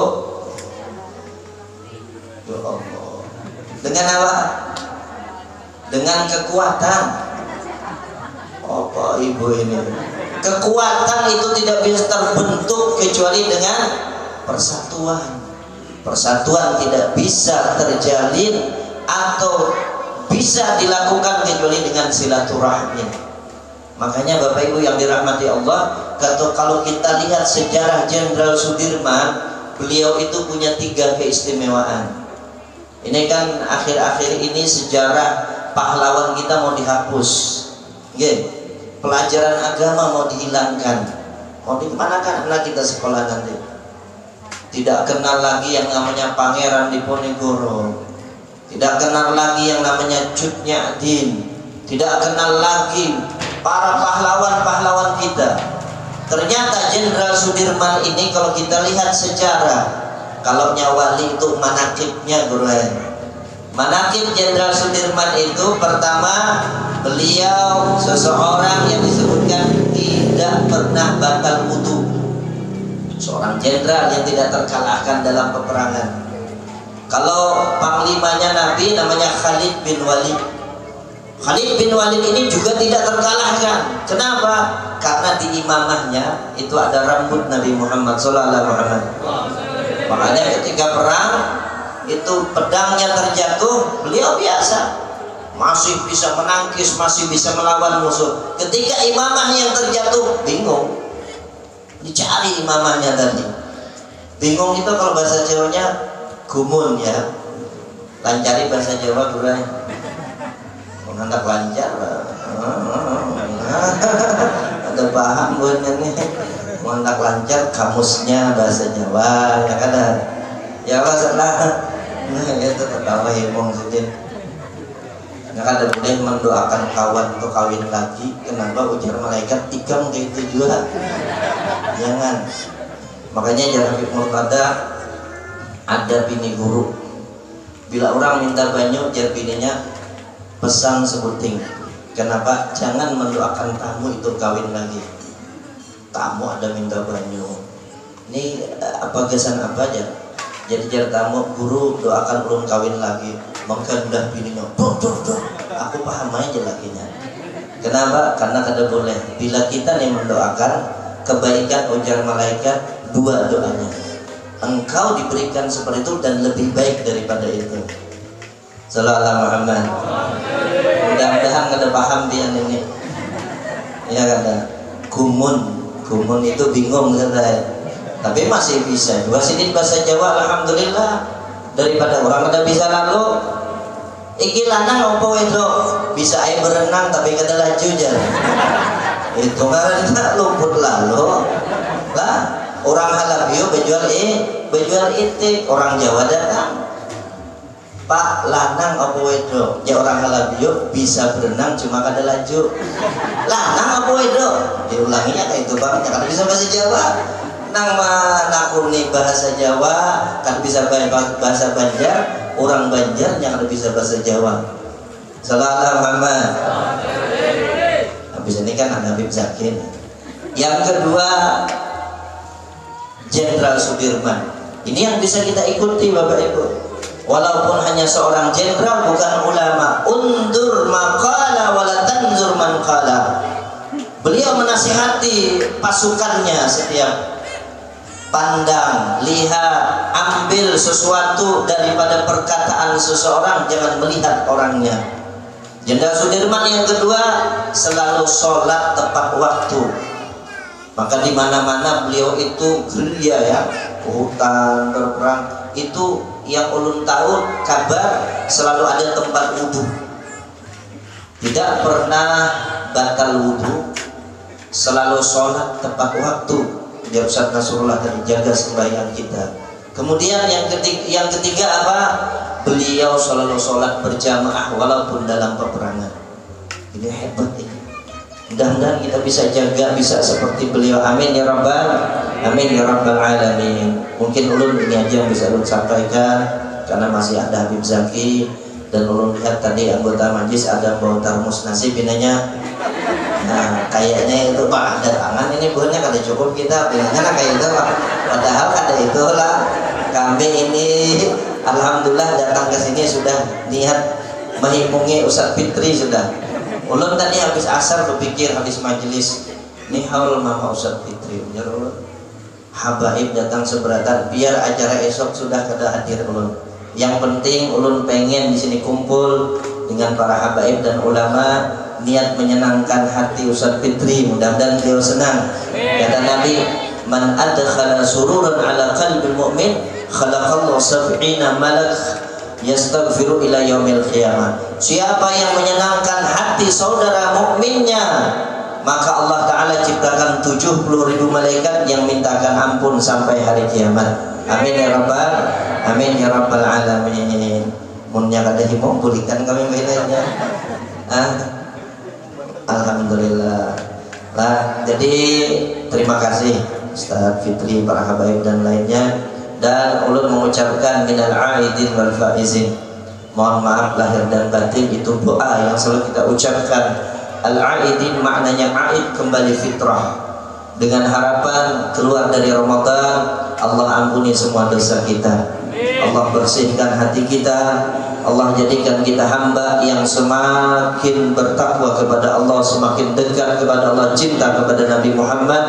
Ya Allah. Dengan apa? Dengan kekuatan. Apa Ibu ini? Kekuatan itu tidak bisa terbentuk kecuali dengan persatuan. Persatuan tidak bisa terjalin atau bisa dilakukan kecuali dengan silaturahmi. Makanya Bapak Ibu yang dirahmati Allah, kalau kita lihat sejarah Jenderal Sudirman, beliau itu punya 3 keistimewaan. Ini kan akhir-akhir ini sejarah pahlawan kita mau dihapus. Pelajaran agama mau dihilangkan. Mau dikemanakan anak kita sekolah nanti? Tidak kenal lagi yang namanya Pangeran Diponegoro, tidak kenal lagi yang namanya Cut Nyadin, tidak kenal lagi para pahlawan-pahlawan kita. Ternyata Jenderal Sudirman ini kalau kita lihat sejarah, kalau Wali itu manakibnya Gurain. Manakib Jenderal Sudirman itu pertama, beliau seseorang yang disebutkan tidak pernah batal wudu. Seorang jenderal yang tidak terkalahkan dalam peperangan. Kalau panglimanya Nabi namanya Khalid bin Walid. Khalid bin Walid ini juga tidak terkalahkan. Kenapa? Karena di imamahnya itu ada rambut Nabi Muhammad SAW. Makanya ketika perang itu pedangnya terjatuh, beliau biasa masih bisa menangkis, masih bisa melawan musuh. Ketika imamah yang terjatuh, bingung. Dicari imamahnya tadi. Bingung itu kalau bahasa Jawanya gumun ya. Lancari bahasa Jawa Gurai. Hendak lancar. Ada paham buatnya nih. Hendak lancar kamusnya bahasa Jawa ya kan. Ya Allah salah. Nah itu tertawa heboh sedih. Nggak ada boleh mendoakan kawan untuk kawin lagi. Kenapa ujar malaikat tikam kayak itu juga? Jangan. Makanya jangan Murtada ada bini guru. Bila orang minta banyu, jar bininya pesan sebuting. Kenapa? Jangan mendoakan tamu itu kawin lagi. Tamu ada minta banyu. Ini apa gesan apa aja? Jadi jar tamu guru doakan ulun kawin lagi. Mengkendah bininya. Duh. Aku paham aja lakinya. Kenapa? Karena kada boleh. Bila kita nih mendoakan kebaikan, ujar malaikat 2 doanya. Engkau diberikan seperti itu dan lebih baik daripada itu. Sallallahu Muhammad. Mudah-mudahan kada paham dia ini. Ya kada. Gumun itu bingung kada. Tapi masih bisa. 2 sidin bahasa Jawa alhamdulillah. Daripada orang kada bisa lalu. Iki lanang opo wedok bisa air berenang tapi kada laju jar. Itu karena luput lalu. Lah orang halabio bejual itik, orang Jawa datang. Pak lanang apa wedok? Ya orang halabio bisa berenang cuma kada laju. Lanang apa wedok? Diulanginya kayak itu bang, kada bisa bahasa Jawa. Nang nakuni bahasa Jawa, kan bisa bahasa Banjar, orang Banjar yang kada bisa bahasa Jawa. Sallallahu Muhammad. Habis ini kan Habib Zakin. Yang kedua Jenderal Sudirman. Ini yang bisa kita ikuti Bapak Ibu. Walaupun hanya seorang jenderal, bukan ulama. Undur maqala wala tanzur man qala. Beliau menasihati pasukannya setiap pandang, lihat, ambil sesuatu daripada perkataan seseorang, jangan melihat orangnya. Jenderal Sudirman yang kedua selalu sholat tepat waktu. Maka di mana-mana beliau itu gerilya ya, ke hutan berperang. Itu yang ulun tahu kabar selalu ada tempat wudhu, tidak pernah batal wudhu, selalu sholat tepat waktu. Ya Ustaz Nasrullah tadi, jaga sembahyang kita. Kemudian yang ketiga apa? Beliau selalu sholat berjamaah walaupun dalam peperangan. Ini hebat ini. Mudah-mudahan kita bisa jaga, bisa seperti beliau. Amin ya rabbal alamin. Mungkin ulun ini aja yang bisa ulun sampaikan karena masih ada Habib Zaki, dan ulun lihat tadi anggota majlis ada bawa termos nasi pinanya. Nah kayaknya itu Pak ada tangan ini buahnya kada cukup kita pinanya kayak itu Pak. Padahal kada itulah kami ini alhamdulillah datang ke sini sudah niat menghimungi Ustaz Fitri sudah. Ulun tadi habis asar berpikir habis majelis ini haul mama Ustaz Fitri ulun habaib datang seberatan biar acara esok sudah kada hadir ulun. Yang penting ulun pengen di sini kumpul dengan para habaib dan ulama, niat menyenangkan hati Ustaz Fitri, mudah-mudahan beliau senang. Kata Nabi, man adkhala sururan ala qalbil mu'min khalaqallahu sab'ina malak yastaghfiru ila yaumil qiyamah. Siapa yang menyenangkan hati saudara mukminnya, maka Allah Ta'ala ciptakan 70.000 malaikat yang mintakan ampun sampai hari kiamat. Amin ya rabbal alamin. Munnya kada himong bulikan kami bedanya. Alhamdulillah. Lah, jadi terima kasih Ustaz Fitri, para habaib dan lainnya. Dan ulun mengucapkan minal aidin wal faizin. Mohon maaf lahir dan batin, itu doa yang selalu kita ucapkan. Al-aidin maknanya aid, kembali fitrah, dengan harapan keluar dari Ramadan Allah ampuni semua dosa kita, Allah bersihkan hati kita, Allah jadikan kita hamba yang semakin bertakwa kepada Allah, semakin dekat kepada Allah, cinta kepada Nabi Muhammad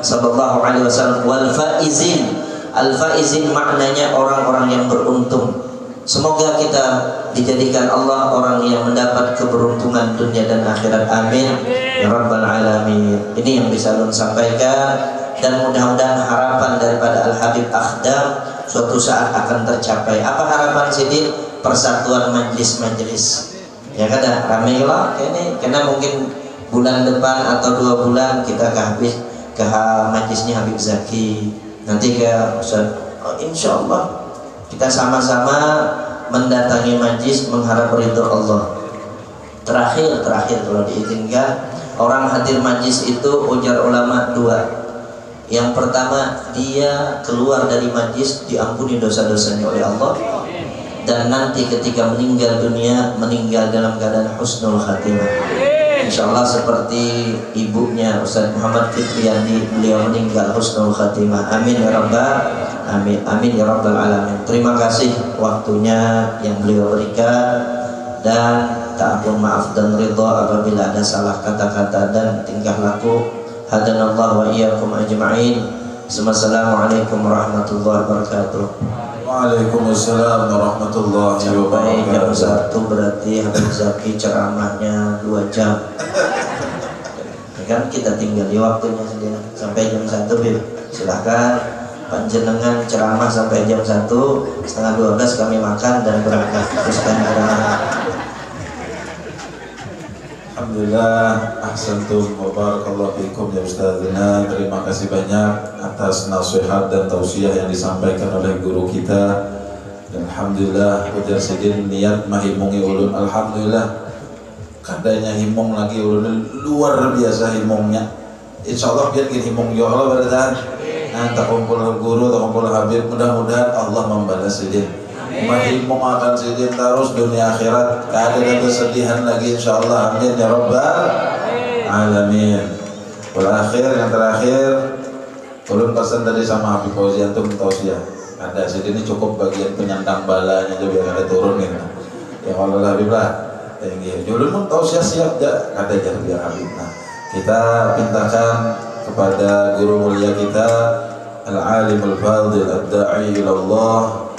sallallahu alaihi wasallam. Wal faizin, al-faizin maknanya orang-orang yang beruntung. Semoga kita dijadikan Allah orang yang mendapat keberuntungan dunia dan akhirat. Amin ya rabbal alamin. Ini yang bisa ulun sampaikan, dan mudah-mudahan harapan daripada Al-Habib Akhdam suatu saat akan tercapai. Apa harapan Sidin? Persatuan majlis-majlis. Ya kan, ramai lah ini, karena mungkin bulan depan atau 2 bulan kita ke majlisnya Habib Zaki, nanti ke Ustaz. Insya Allah kita sama-sama mendatangi majlis mengharap ridho Allah. Terakhir kalau diizinkan, orang hadir majlis itu ujar ulama 2. Yang pertama, dia keluar dari majlis diampuni dosa-dosanya oleh Allah, dan nanti ketika meninggal dunia meninggal dalam keadaan husnul khatimah. Insyaallah seperti ibunya Ustaz Muhammad Fitriandi, beliau meninggal husnul khatimah. Amin ya rabbal alamin. Terima kasih waktunya yang beliau berikan, dan ta'afun maaf dan ridha apabila ada salah kata-kata dan tingkah laku. Hadanallahu wa iyyakum ajma'in. Assalamualaikum warahmatullahi wabarakatuh. Waalaikumsalam warahmatullahi Sampai jam wabarakatuh. 1 berarti Habib Zaki ceramahnya 2 jam. Kan kita tinggal di waktunya sendiri sampai jam 1. Silahkan panjenengan ceramah sampai jam 1, setengah 12 kami makan dan berangkat teruskan ceramah. Alhamdulillah, ahsantum wa barakallahu fikum ya Ustazina. Terima kasih banyak atas nasihat dan tausiah yang disampaikan oleh guru kita. Dan alhamdulillah ujar Sidin niat mahimungi ulun. Alhamdulillah kadanya himung lagi ulun, luar biasa himungnya. Insyaallah biar gini himung ya Allah bertahan. Tak kumpul guru, tak kumpul habib, mudah-mudahan Allah membalas Sidin. Mahimung akan Sidin terus dunia akhirat, tak ada kesedihan lagi insyaallah. Amin ya rabbal alamin. Wal akhir, yang terakhir, ulun pesan tadi sama Habib Fauzi antum tausiah. Ada Sidin ini cukup bagian penyandang balanya aja biar ada turunin. Ya Allah Habib lah. Tinggi. Ulun pun tausiah siap dah, ada jar biar Habib. Nah, kita pintakan kepada guru mulia kita Al-Alim Al-Fadil Ad-Da'i ilallah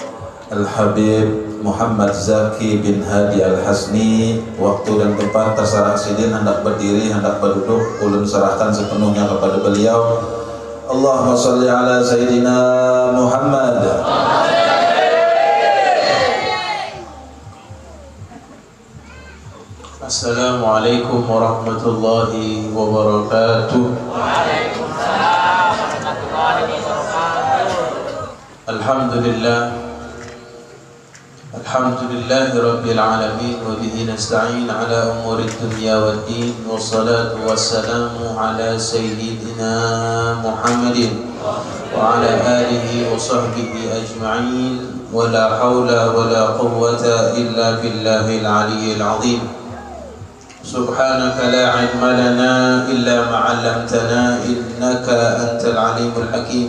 Al-Habib Muhammad Zaki bin Hadi Al-Hasni. Waktu dan tempat terserah Sidin, hendak berdiri, hendak berduduk, ulun serahkan sepenuhnya kepada beliau. Allahumma shalli ala Sayyidina Muhammad. Assalamualaikum warahmatullahi wabarakatuh. Waalaikumsalam warahmatullahi wabarakatuh. Alhamdulillah. Alhamdulillahi rabbil alamin wa bihi nasta'in ala umuri dunya waddin wassalatu wassalamu ala sayyidina Muhammadin wa ala alihi wa sahbihi ajma'in wa la hawla wa la quwwata illa billahil aliyyil azim. Subhanaka la ilma lana illa ma 'allamtana innaka antal alimul hakim.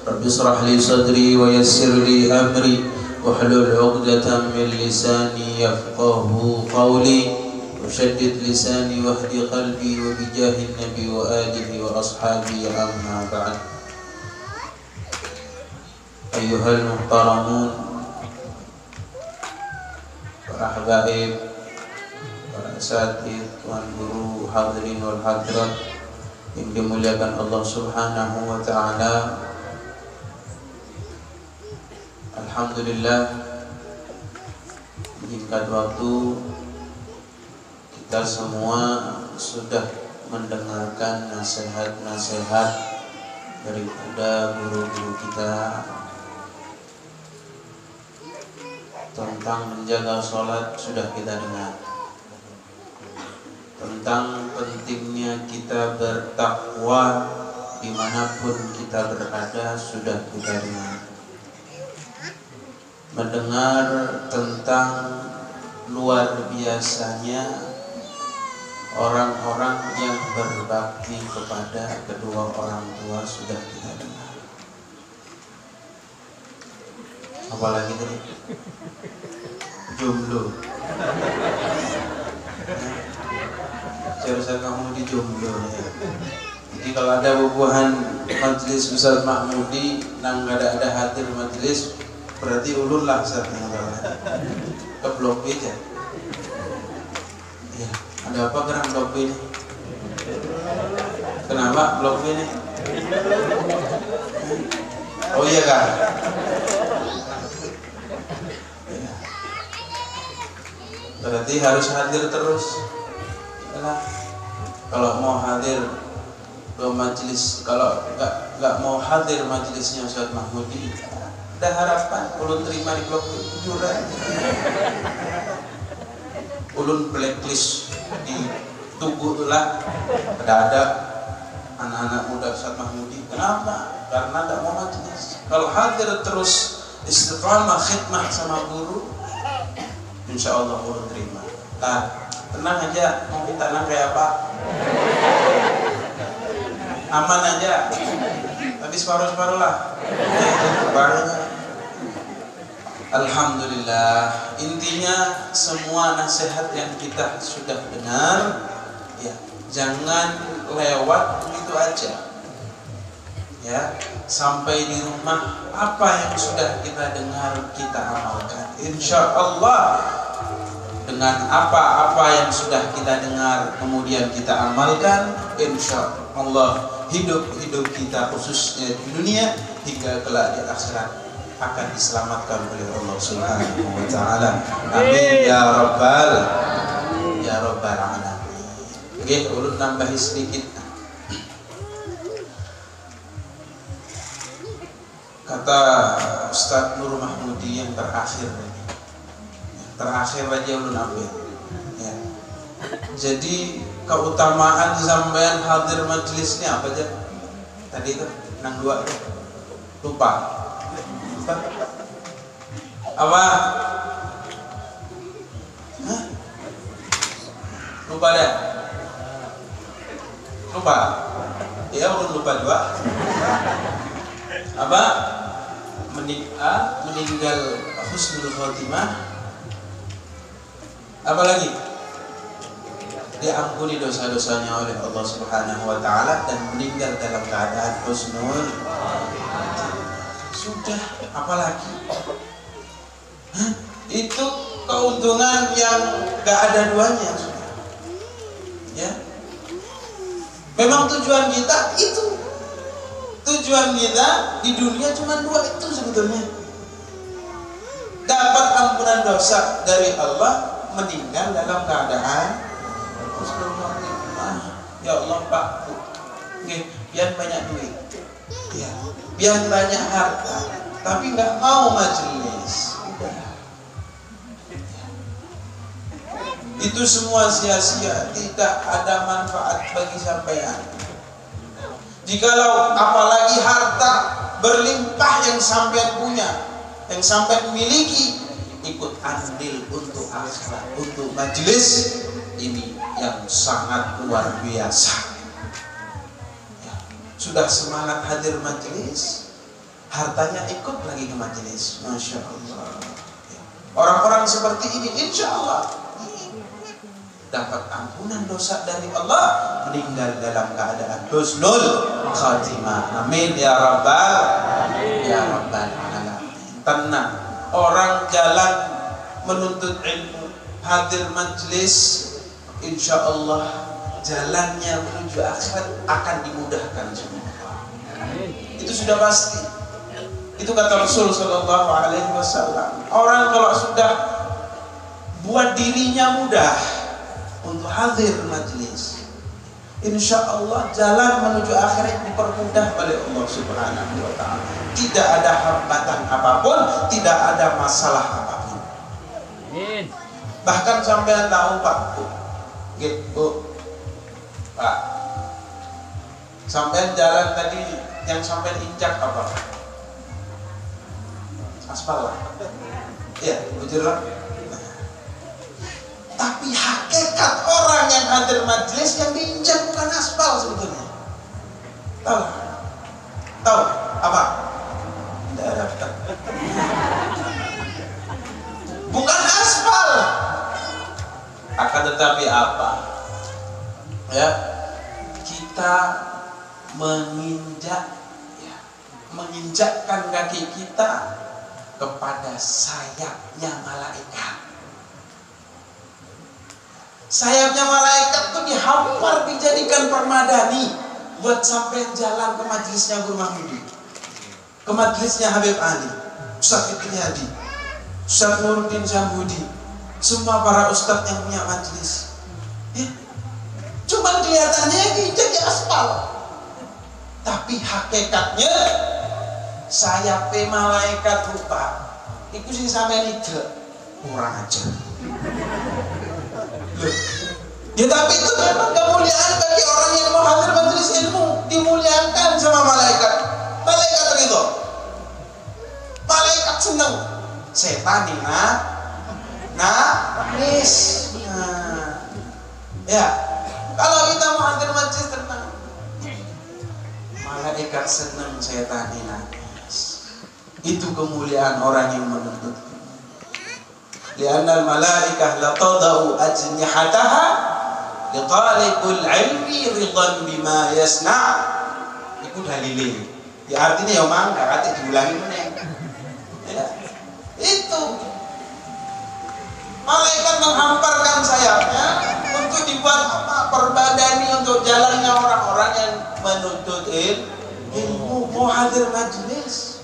Rabbi israh li sadri wa yassir li amri wahlul 'uqdatam min lisani yafqahu qawli washaddid lisani wahdi qalbi wa bijahin nabi wa alihi wa ashabi amma ba'd. Ayyuhal muhtaramun, para habaib, para asatidz, tuan guru, hadirin wal hadirat yang dimuliakan Allah Subhanahu wa taala. Alhamdulillah, singkat waktu kita semua sudah mendengarkan nasihat-nasihat daripada guru-guru kita tentang menjaga sholat, sudah kita dengar. Tentang pentingnya kita bertakwa dimanapun kita berada, sudah kita dengar. Mendengar tentang luar biasanya orang-orang yang berbakti kepada kedua orang tua, sudah kita dengar. Apalagi tadi? Jomblo. Seharusnya kamu di jomblo ya. Jadi kalau ada bubuhan majelis Ustaz Mahmudi nang ada hadir majelis, berarti ulun lah Ustaz ke blok B aja. Ya, ada apa gerak blok B ini? Kenapa blok B ini? Oh iya kan? Ya. Berarti harus hadir terus. Yalah. Kalau mau hadir ke majelis, kalau nggak mau hadir majelisnya Ustaz Mahmudi, ada harapan ulun terima di blok 7 aja. Ulun blacklist di Tugu lah. Ada anak-anak muda Ustaz Mahmudi. Kenapa? Karena nggak mau majelis. Kalau hadir terus istiqamah khidmah sama guru, insya Allah ulun terima. Nah, tenang aja, mau kita nang kayak apa? Aman aja, tapi separuh-separuh lah. Alhamdulillah, intinya semua nasihat yang kita sudah dengar, ya jangan lewat begitu aja. Ya, sampai di rumah apa yang sudah kita dengar kita amalkan. Insya Allah dengan apa-apa yang sudah kita dengar kemudian kita amalkan, insya Allah hidup kita khususnya di dunia hingga kelak di akhirat akan diselamatkan oleh Allah Subhanahu wa taala. Amin ya rabbal alamin. Oke, ulun nambahi sedikit. Kata Ustaz Nur Mahmudi yang terakhir ini. Terakhir aja ulun ambil. Ya. Jadi keutamaan sampean hadir majelis ini apa aja? Tadi itu nang 2 itu. Lupa. Apa? Hah? Lupa dah? Lupa? Ya ulun lupa juga. Apa? Meninggal husnul khotimah. Apa lagi? Diampuni dosa-dosanya oleh Allah Subhanahu wa taala dan meninggal dalam keadaan husnul. Sudah, apalagi? Hah? Itu keuntungan yang gak ada duanya. Ya. Memang tujuan kita itu. Tujuan kita di dunia cuma dua itu sebetulnya. Dapat ampunan dosa dari Allah, meninggal dalam keadaan husnul khotimah. Ya Allah Pak, biar banyak duit, ya, biar banyak harta, tapi nggak mau majelis. Udah. Itu semua sia-sia, tidak ada manfaat bagi sampean. Jikalau apalagi harta berlimpah yang sampean punya, yang sampean miliki, ikut andil untuk akhirat, untuk majelis ini yang sangat luar biasa. Ya, sudah semangat hadir majelis, hartanya ikut lagi ke majelis. Masya Allah. Ya. Orang-orang seperti ini insya Allah dapat ampunan dosa dari Allah, meninggal dalam keadaan husnul khatimah. Amin ya rabbal alamin. Tenang, orang jalan menuntut ilmu, hadir majlis, insya Allah jalannya menuju akhirat akan dimudahkan semua. Itu sudah pasti. Itu kata Rasul Sallallahu Alaihi Wasallam. Orang kalau sudah buat dirinya mudah untuk hadir majlis, insya Allah jalan menuju akhirat dipermudah oleh Allah Subhanahu wa Ta'ala. Tidak ada hambatan apapun, tidak ada masalah apapun. Bahkan sampean tahu Pak, Bu, Pak, sampean jalan tadi yang sampean injak apa? Aspal lah. Iya, bujur lah. Tapi hakikat orang yang hadir majlis yang diinjak bukan aspal sebetulnya. Tahu apa? Daerah. Bukan aspal. Akan tetapi apa? Ya, kita menginjakkan kaki kita kepada sayapnya malaikat. Sayapnya malaikat itu dihampar, dijadikan permadani buat sampai jalan ke majelisnya Guru Mahmudi, ke majelisnya Habib Ali, Ustaz Fikri Hadi, Ustaz Nuruddin Syambudi, semua para ustaz yang punya majelis. Ya. Cuman kelihatannya diinjak di aspal, tapi hakikatnya sayapnya malaikat rupa itu sih sampai niga kurang aja. Ya tapi itu memang kemuliaan bagi orang yang mau hadir majelis ilmu, dimuliakan sama malaikat. Malaikat ridho, malaikat senang, setan nih nangis. Ya, kalau kita mau hadir majelis tenang, malaikat senang, setan nih nangis. Itu kemuliaan orang yang menuntut. Lianna al-malaikah la tadau ajnihataha li talibul ilmi ridhan bima yasna'. Iku dalile. Ya artinya ya mangga kate diulangi meneh. Ya. Itu malaikat menghamparkan sayapnya untuk dibuat apa? Perbadani untuk jalannya orang-orang yang menuntut ilmu, mau hadir majelis.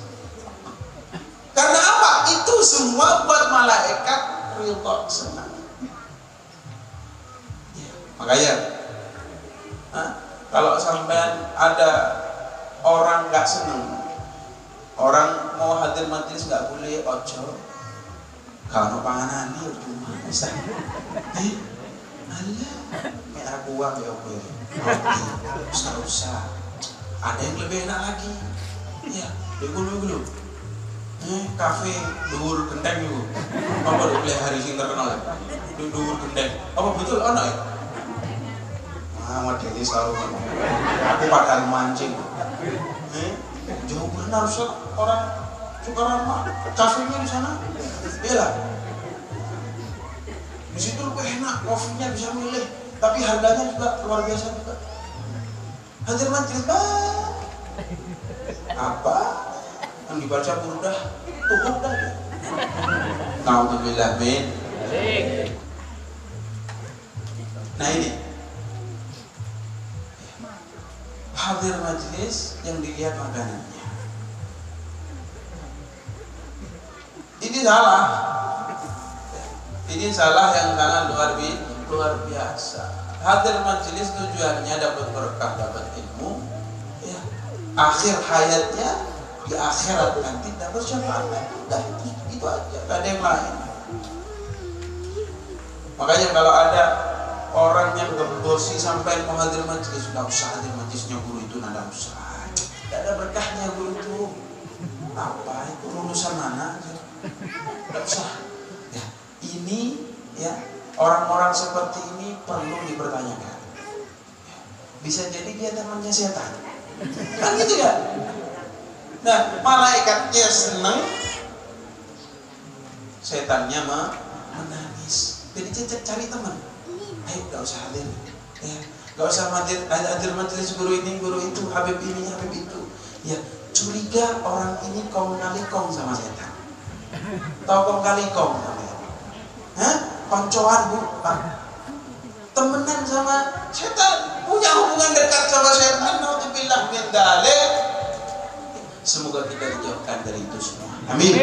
Karena apa? Itu semua buat malaikat ridho senang. Ya, makanya kalau sampean ada orang nggak senang, orang mau hadir majelis nggak boleh ojo. Kalau panganan ini cuma bisa. Allah, me aku uang ya oke. Usah. Ada yang lebih enak lagi. Ya, dulu. Kafe dhuwur genteng itu apa boleh hari sing terkenal dhuwur genteng apa betul ono ya? Modeli selalu aku padahal mancing jauh mana harus orang Sukarama kafenya di sana iya lah di situ lebih enak, kopinya bisa milih tapi harganya juga luar biasa juga. Hadir majelis apa yang dibaca burdah itu burdah ya. Alhamdulillah min. Nah ini hadir majelis yang dilihat makanannya. Ini salah. Ini salah yang sangat luar biasa. Hadir majelis tujuannya dapat berkah, dapat ilmu. Ya. Akhir hayatnya di akhirat nanti dapat syafaat. Udah itu aja, gak ada yang lain. Makanya kalau ada orang yang gembosi sampai mau hadir majelis, nggak usah hadir majelisnya guru itu, nggak usah. Nggak ada berkahnya guru itu. Apa itu lulusan mana? Nggak usah. Ya, ini ya orang-orang seperti ini perlu dipertanyakan. Ya, bisa jadi dia temannya setan. Kan gitu ya. Nah, malaikatnya senang, setannya menangis. Jadi cari teman. Ayo, gak usah hadir, ya, gak usah hadir majelis guru ini, guru itu, Habib ini, Habib itu. Ya, curiga orang ini kong kali kong sama setan. Tahu kong kali kong sama setan? Hah? Koncoan bukan? Temenan sama setan, punya hubungan dekat sama setan. Naudzubillah min dzalik. Semoga kita dijauhkan dari itu semua. Amin.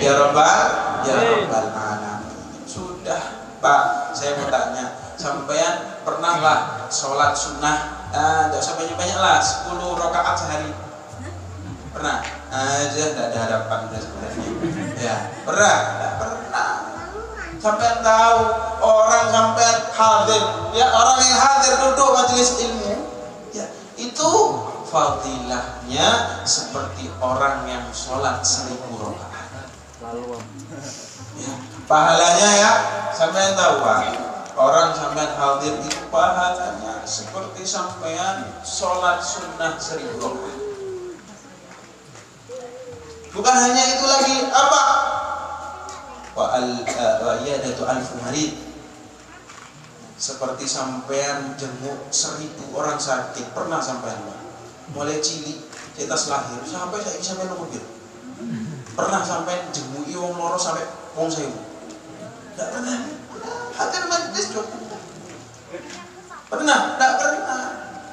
Ya Rabbal Alamin. Sudah, Pak, saya mau tanya, sampean pernahlah sholat sunnah, tidak usah banyak-banyak lah, 10 rakaat sehari? Pernah? Aja tidak ada harapan sebenarnya. Ya, pernah? Tidak pernah. Sampean tahu orang sampean hadir, ya orang yang hadir duduk majelis ilmu, ya itu fadilahnya seperti orang yang sholat 1000 rakaat. Ya, pahalanya ya, sampean tahu Pak. Orang sampean hadir itu pahalanya seperti sampean sholat sunnah 1000 rakaat. Bukan hanya itu lagi, apa? Wa iyadatu alfu marid. Seperti sampean jenguk 1000 orang sakit. Pernah sampean Pak? Mulai cilik, cetas lahir sampai saya bisa sampai mobil. Pernah sampean jenguk wong loro sampai wong 1000? Tidak pernah. Hadir majelis cukup. Pernah? Tidak pernah.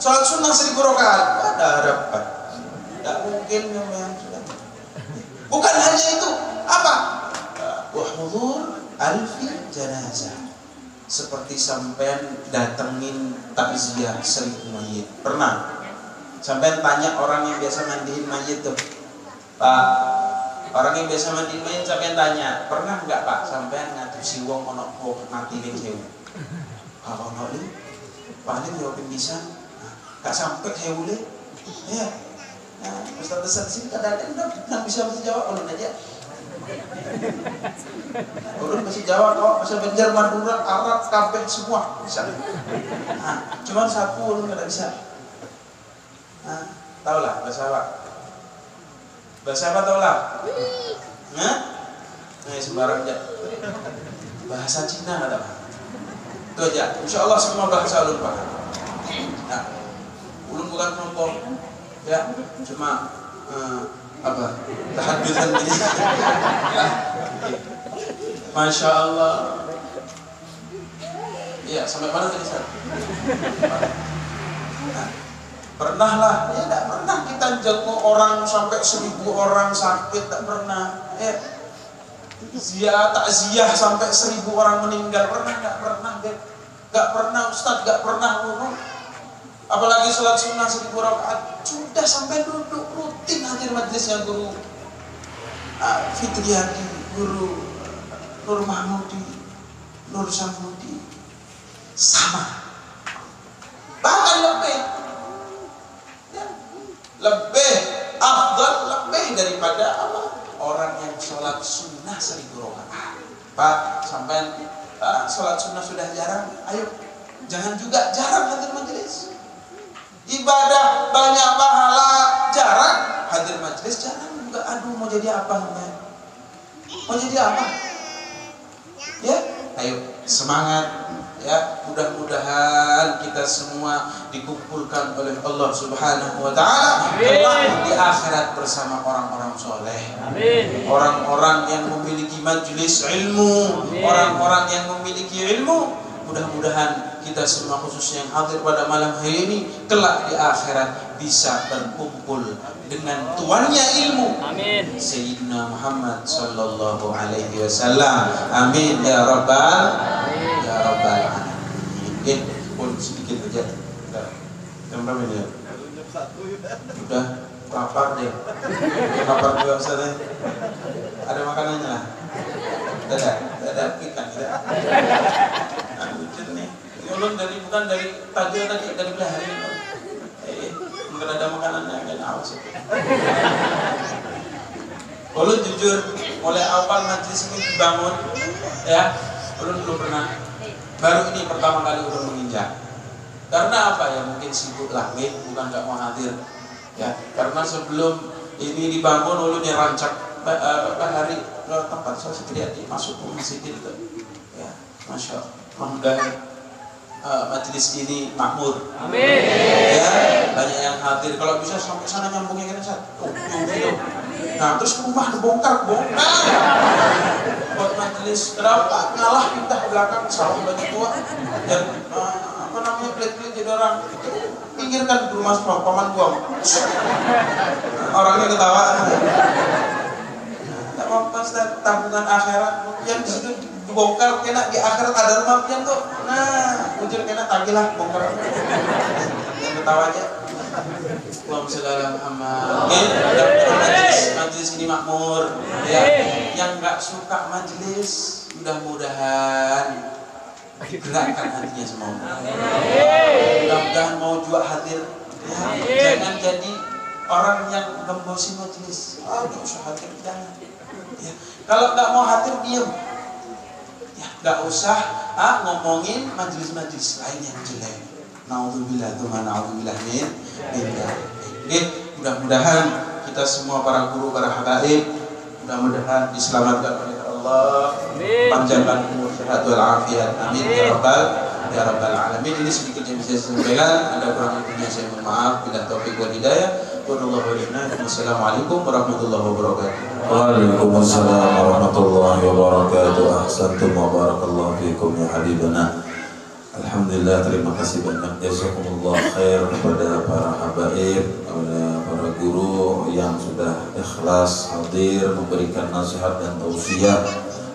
Sholat sunnah 1000 rakaat ada harapan. Tidak mungkin yang sudah. Bukan hanya itu. Apa? Wa hudur alfi janazah. Seperti sampean datengin takziah 1000 mayit. Pernah? Sampean tanya orang yang biasa mandiin mayit tuh, Pak, orang yang biasa mandiin mayit, sampean tanya, pernah nggak Pak sampean ngadusi wong ono wong mati ning sewu? Kalau ono li, paling jawabin bisa, gak sampai sewu li, ya. Nah, ustaz sih kadang-kadang nggak bisa jawab, ulun aja. Ulun masih Jawa kok, bahasa Banjar, Madura, Arab, kabeh semua bisa. Nah, cuman satu ulun nggak bisa. Nah, tau lah bahasa apa? Bahasa apa tau lah? Nah, sembarang aja. Bahasa Cina nggak tahu. Itu aja. Insya Allah semua bahasa ulun paham. Nah, ulun bukan kelompok, ya, cuma apa? Tahaddusan ini. Masya Allah. Iya, sampai mana tadi Ustaz? Nah, pernah lah, ya tidak pernah kita jenguk orang sampai 1000 orang sakit, tidak pernah. Takziah sampai 1000 orang meninggal, pernah? Tidak pernah, nggak pernah Ustaz, nggak pernah urut. Apalagi sholat sunnah 1000 rakaat, sudah sampai duduk rutin hadir majelisnya guru Fitriadi, guru Nur Mahmudi, Nur Samudi, sama, bahkan lebih afdal, lebih daripada apa? Orang yang sholat sunnah 1000 rakaat. Pak, sampai sholat sunnah sudah jarang, ayo jangan juga jarang hadir majelis. Ibadah banyak pahala, jarang hadir majelis, jarang juga. Aduh, mau jadi apa namanya? Mau jadi apa? Ya, ayo semangat. Ya, mudah-mudahan kita semua dikumpulkan oleh Allah Subhanahu wa taala kelak di akhirat bersama orang-orang soleh. Amin. Orang-orang yang memiliki majelis ilmu, orang-orang yang memiliki ilmu. Mudah-mudahan kita semua khususnya yang hadir pada malam hari ini kelak di akhirat bisa berkumpul dengan tuannya ilmu. Amin. Sayyidina Muhammad sallallahu alaihi wasallam. Amin ya rabbal alamin. Pun sedikit aja. Jam berapa ini ya? Udah lapar deh. Lapar juga Ustaz. Ada makanannya lah. Ada ikan tidak? Lucu nih. Ulun bukan dari tajil tadi, dari belahari. Mungkin ada makanannya, kan awas itu. Ulun jujur, mulai awal majlis ini dibangun, ya, ulun belum pernah. Baru ini pertama kali ulun menginjak. Karena apa ya? Mungkin sibuk lagi, bukan nggak mau hadir. Ya, karena sebelum ini dibangun ulun yang rancak hari tempat saya sendiri masuk ke masjid itu. Ya, masya Allah. Majelis ini makmur. Amin. Ya, banyak yang hadir. Kalau bisa sampai sana nyambungnya kan satu. Nah, terus rumah bongkar. Buat majelis kenapa ngalah pindah belakang sama baju tua dan apa namanya pelit-pelit jadi orang itu pinggirkan di rumah paman buang. Orangnya ketawa. Tak apa tabungan akhirat yang di situ dibongkar kena di akhirat ada rumah pian tuh. Nah, ujur kena tagilah bongkar. Yang ketawa aja. Allahumma sholli ala Muhammad. Majelis ini makmur. Ya, yang enggak suka majelis mudah-mudahan gerakkan hatinya semua. Mudah-mudahan mau juga hadir. Ya, jangan jadi orang yang gembosi majelis. Enggak usah hadir, jangan. Ya, kalau enggak mau hadir diam. Ya, enggak usah ngomongin majelis-majelis lain yang jelek. Naudzubillah, Tuhan naudzubillah min dzalik. Mudah-mudahan kita semua para guru, para habaib, mudah-mudahan diselamatkan oleh Allah. Panjangkan umur sehat wal afiat. Amin ya rabbal alamin. Ini sedikit yang bisa saya sampaikan. Ada kurang lebihnya saya mohon maaf. Bila taufik wal hidayah. Wassalamualaikum warahmatullahi wabarakatuh. Waalaikumsalam warahmatullahi wabarakatuh. Ahsantum wa barakallahu fikum ya habibana. Alhamdulillah, terima kasih banyak. Jazakumullah khair kepada para habaib, kepada para guru yang sudah ikhlas hadir memberikan nasihat dan tausiah.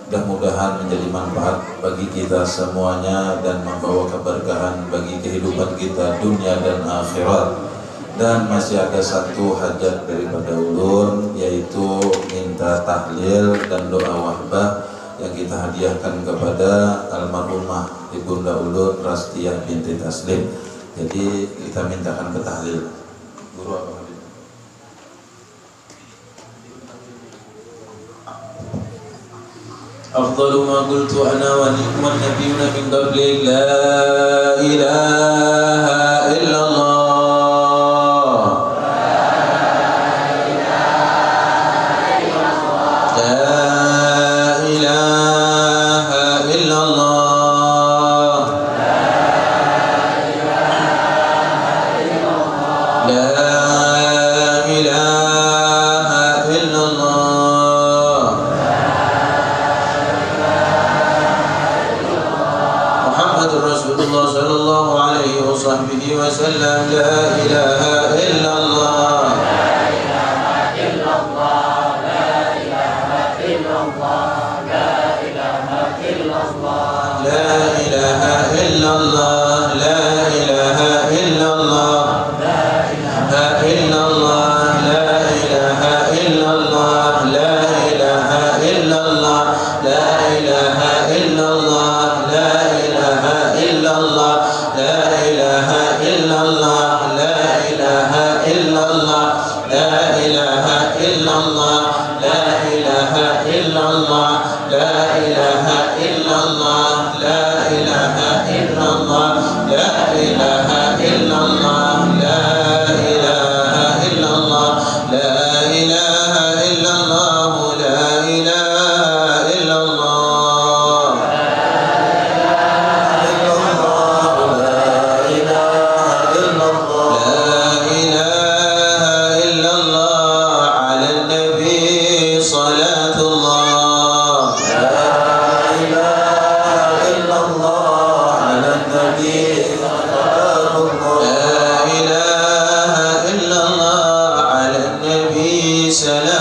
Mudah-mudahan menjadi manfaat bagi kita semuanya dan membawa keberkahan bagi kehidupan kita dunia dan akhirat. Dan masih ada satu hajat daripada ulun, yaitu minta tahlil dan doa wahbah yang kita hadiahkan kepada almarhumah ibunda ulun Rastiyah binti Taslim. Jadi kita mintakan ke tahlil. Guru apa? Afdalu ma qultu ana wa nabiyyuna min qabli la ilaha illallah.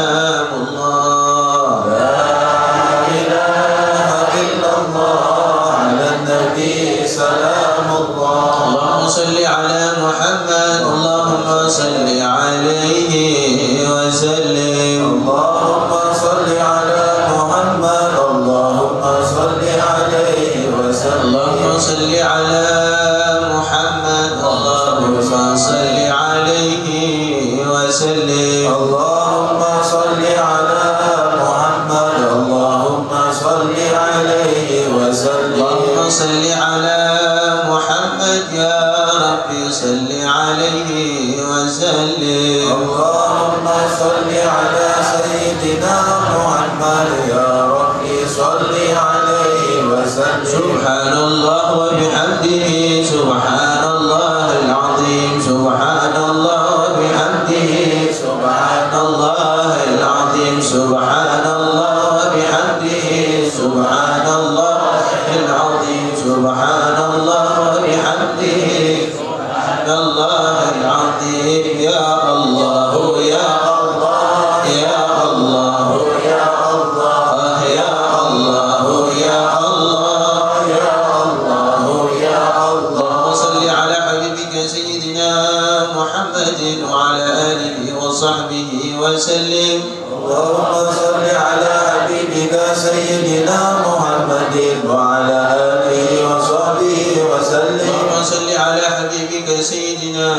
salamullah. La ilaha illallah ala nabi salamullah. Allahumma salli ala Muhammad, Allahumma salli alaihi wa sallim. Allahumma salli ala Muhammad, Allahumma salli alaihi wa sallim. Allahumma salli ala Muhammad, Allahumma salli alaihi wa sallim. Allahumma salli ala Muhammad, Allahumma salli alaihi wa sallim. Allahumma salli ala Muhammad ya Rabbi salli alaihi wa sallim. Allahumma salli ala sayyidina Muhammad ya Rabbi salli alaihi wa sallim. Subhanallah wa bihamdihi, subhanallah al-azim, subhanallah wa bihamdihi, subhanallah al-azim, subhanallah wa bihamdihi, subhanallah al-azim, subhanallah wa bihamdihi, subhanallah al-azim. Ya Allah, ya Allah, ya Allah, ya Allah, ya Allah, ya Allah, ya Allah, ya Allah. Salli ala habibika sayyidina Muhammadin wa ala alihi wa sahbihi wa sallim. Allahumma salli ala habibika sayyidina Muhammadin wa ala alihi wa sahbihi wa sallim. Allahumma salli ala habibika sayyidina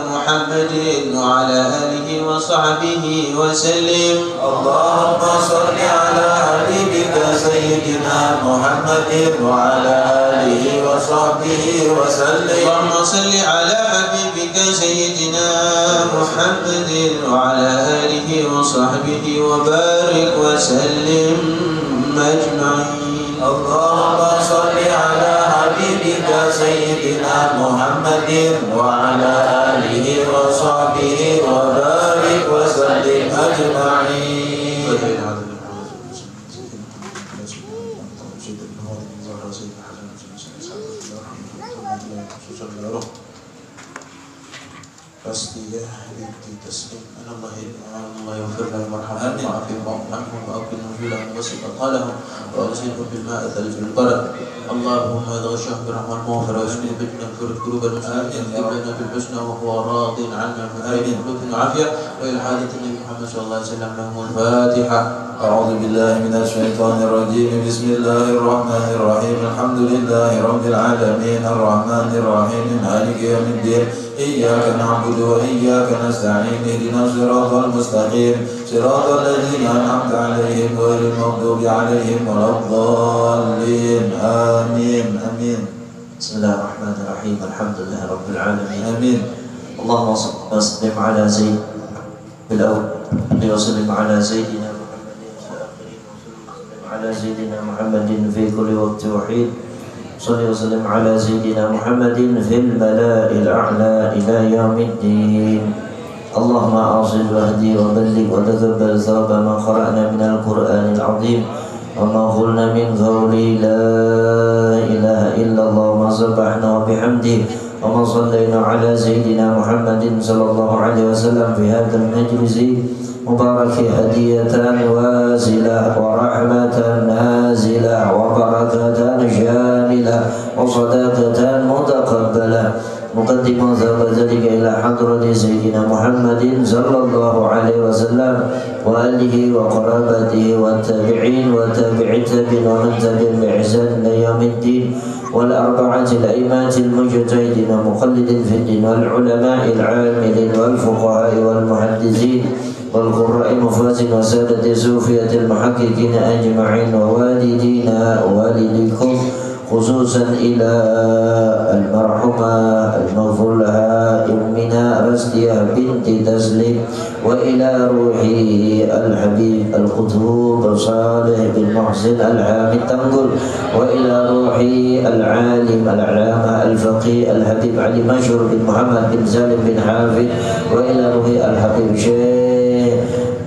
Muhammadin wa ala alihi wa sahbihi wa sallim. Allahumma salli ala habibika sayyidina Muhammadin wa ala alihi wa sahbihi wa sallim. Allahumma salli ala habibika sayyidina Muhammadin wa ala alihi wa sahbihi wa barik wa sallim ajma'in. Allahumma salli ala habibika sayyidina Muhammadin wa ala alihi wa sahbihi wa barik wa sallim ajma'in. Pasti ya inti taslim Allah yaghfir lahum warhamhum wa'afihim wa'anhum wa'aqim nuzulan wasiqat qalahum wa arsilhum bil ma'i thalj barad. Allahumma adghashhum bi rahmatil maghfirah wa asqihim bi jannatil qulub al muslimin lana bil husna wa huwa radin 'anna bi khairin khuluqin 'afiyah wa ila hadatin nabi Muhammad sallallahu alaihi wasallam. Lahumul Fatiha. A'udzu billahi minasy syaithanir rajim. Bismillahirrahmanirrahim. Alhamdulillahi rabbil alamin arrahmanir rahim maliki yaumiddin. إياك نعبد وإياك نستعين اهدنا الصراط المستقيم صراط الذين أنعمت عليهم غير المغضوب عليهم ولا الضالين آمين آمين. بسم الله الرحمن الرحيم الحمد لله رب العالمين آمين. اللهم صل وسلم على زيد بالأول وسلم على سيدنا محمد على سيدنا محمد في كل وقت وحيد. صلى وسلم على سيدنا محمد في الملاء الأعلى إلى يوم الدين. اللهم أوصل واهدي وبلغ وتقبل ثواب ما قرأنا من القرآن العظيم وما قلنا من قول لا إله إلا الله وما سبحنا وبحمده وما صلينا على سيدنا محمد صلى الله عليه وسلم في هذا المجلس مبارك هدية واسلة ورحمة نازلة وبركة شاملة وصداقة متقبلة مقدم ثواب ذلك إلى حضرة سيدنا محمد صلى الله عليه وسلم وآله وقرابته والتابعين وتابع التابعين ومن تبعهم بإحسان إلى يوم الدين والأربعة الأئمة المجتهدين ومقلدين في الدين والعلماء العاملين والفقهاء والمحدثين والقراء المفازين وسادة الصوفية المحققين أجمعين ووالدينا ووالديكم خصوصا إلى المرحومة المغفور لها أمنا رزقية بنت تسليم وإلى روح الحبيب القطوب صالح بن محسن الحامد تنقل وإلى روح العالم العلامة الفقيه الحبيب علي مشهور بن محمد بن سالم بن حافظ وإلى روح الحبيب شيخ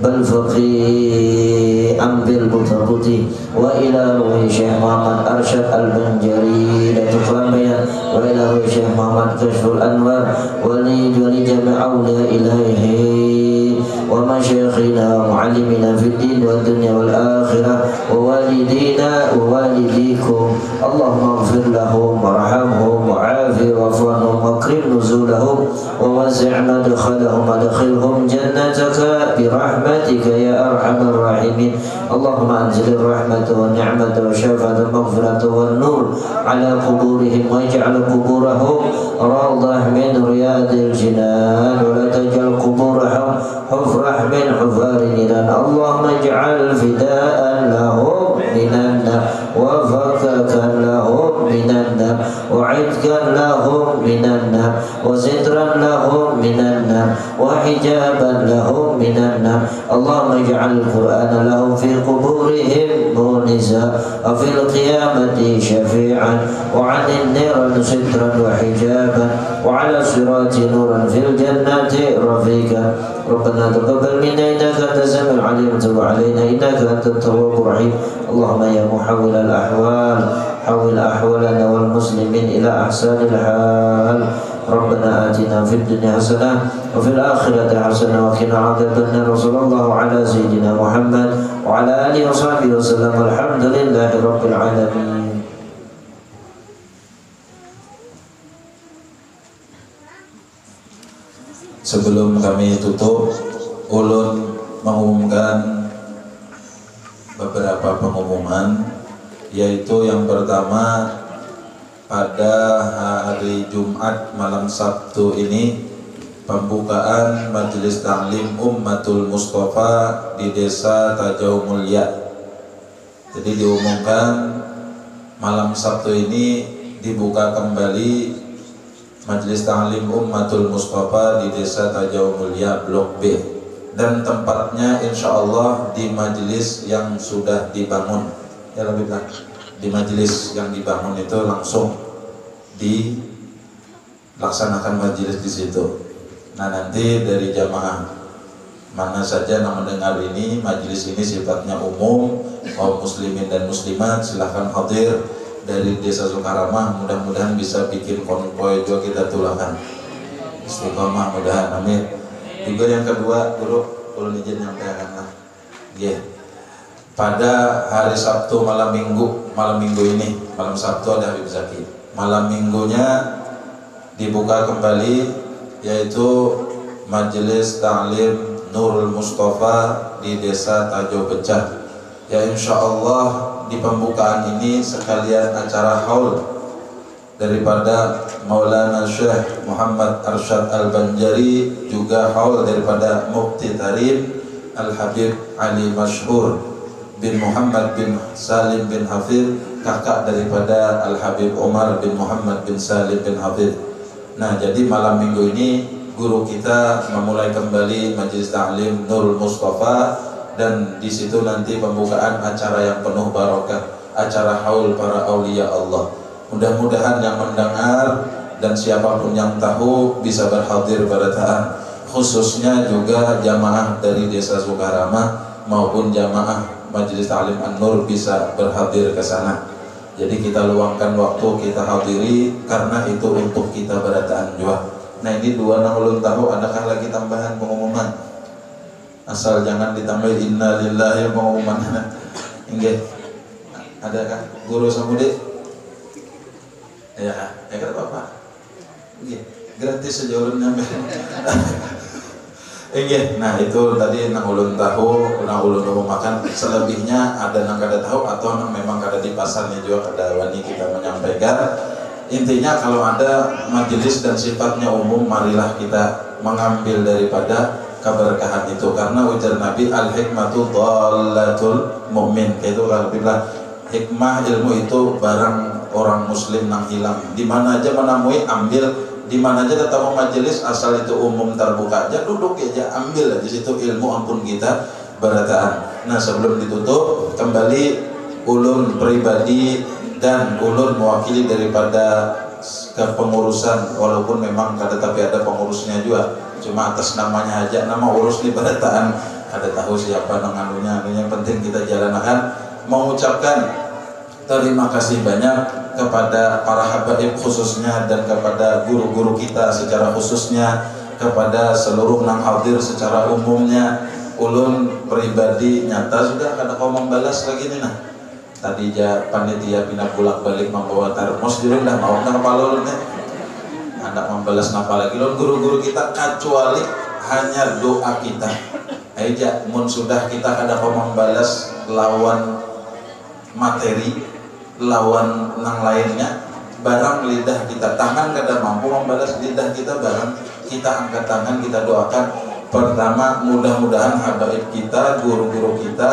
بالفقيه أم بالبطبطي وإلى روح شيخ محمد أرشد البنجري لتقرميا وإلى روح شيخ محمد كشف الأنوار ولجميع أولياء إلهه ومن ومشايخنا ومعلمنا في الدين والدنيا والآخرة ووالدينا ووالديكم اللهم اغفر لهم وارحمهم وعافهم واعف عنهم واكرم نزولهم ووسع مدخلهم وادخلهم جنتك برحمتك يا أرحم الراحمين اللهم أنزل الرحمة والنعمة والشفاعة والمغفرة والنور على قبورهم واجعل قبورهم روضة من رياض الجنان ولا تجعل قبورهم حفرة من حفار النيران اللهم اجعل فداء لهم من النار وفككا لهم من النار وعتقا لهم من النار وسترا لهم من النار وحجابا لهم من النار اللهم اجعل القرآن لهم في قبورهم مونسا وفي القيامة شفيعا وعن النيران سترا وحجابا وعلى الصراط نورا في الجنة رفيقا ربنا تقبل منا إنك أنت السميع العليم وتب علينا إنك أنت التواب الرحيم اللهم يا محول الأحوال حول أحوالنا والمسلمين إلى أحسن الحال ربنا آتنا في الدنيا حسنة وفي الآخرة حسنة وقنا عذاب النار وصلى الله على سيدنا محمد وعلى آله وصحبه وسلم والحمد لله رب العالمين. Sebelum kami tutup, ulun mengumumkan beberapa pengumuman, yaitu yang pertama pada hari Jumat malam Sabtu ini pembukaan Majelis Ta'lim Ummatul Mustafa di Desa Tajau Mulia. Jadi diumumkan malam Sabtu ini dibuka kembali Majelis Ta'lim Ummatul Mustafa di Desa Tajau Mulia Blok B, dan tempatnya insya Allah di majelis yang sudah dibangun. Ya lebih bilang di majelis yang dibangun itu langsung dilaksanakan majelis di situ. Nah nanti dari jamaah mana saja yang mendengar ini, majelis ini sifatnya umum, kaum muslimin dan muslimat silahkan hadir. Dari Desa Sukaramah mudah-mudahan bisa bikin konvoy juga kita tulakan istiqomah mudahan amin. Juga yang kedua guru izin nyampaikan lah pada hari Sabtu malam minggu ini malam Sabtu ada Habib Zaki, malam minggunya dibuka kembali yaitu Majelis Ta'lim Nurul Mustafa di Desa Tajau Pecah. Ya insya Allah di pembukaan ini sekalian acara haul daripada Maulana Syekh Muhammad Arsyad Al-Banjari, juga haul daripada Mufti Tarim Al-Habib Ali Mashhur bin Muhammad bin Salim bin Hafid, kakak daripada Al-Habib Umar bin Muhammad bin Salim bin Hafid. Nah jadi malam minggu ini guru kita memulai kembali Majelis Ta'lim Nurul Mustafa, dan di situ nanti pembukaan acara yang penuh barokah, acara haul para aulia Allah. Mudah-mudahan yang mendengar dan siapapun yang tahu bisa berhadir pada taat, khususnya juga jamaah dari Desa Sukaramah maupun jamaah Majelis Ta'lim An-Nur bisa berhadir ke sana. Jadi kita luangkan waktu kita hadiri karena itu untuk kita berataan juga. Nah ini dua yang ulun tahu, adakah lagi tambahan pengumuman? Asal jangan ditambah inna lillahi pengumuman. Inggih. Adakah guru Samudi? Ya kata Bapak. Inggih, gratis saja ulun nyampe. Inggih. Nah itu tadi nang ulun tahu, nang ulun makan. Selebihnya ada nang kada tahu atau nang memang kada di pasarnya juga kada wani kita menyampaikan. Intinya kalau ada majelis dan sifatnya umum, marilah kita mengambil daripada keberkahan itu, karena ujar Nabi al-hikmatu dhallatul mu'min. Itu kalau bilang hikmah ilmu itu barang orang muslim nang hilang. Di mana aja menemui ambil, di mana aja ketemu majelis asal itu umum terbuka aja duduk aja ambil aja situ ilmu ampun kita berataan. Nah sebelum ditutup kembali ulun pribadi dan ulun mewakili daripada kepengurusan, walaupun memang kada tapi ada pengurusnya juga, cuma atas namanya aja, nama urus di berataan ada tahu siapa nanganunya. Yang penting kita jalankan, mengucapkan terima kasih banyak kepada para habaib khususnya dan kepada guru-guru kita secara khususnya, kepada seluruh nang hadir secara umumnya. ulun pribadi nyata sudah kada kau membalas lagi nih nah. Tadi panitia pindah bolak balik membawa termos jadi udah mau nang palulun nih. Hendak membalas napa lagi lon guru-guru kita kecuali hanya doa kita. Aja mun sudah kita kada kau membalas lawan materi, lawan nang lainnya, barang lidah kita tangan kada mampu membalas lidah kita, barang kita angkat tangan kita doakan. Pertama, mudah-mudahan habaib kita, guru-guru kita,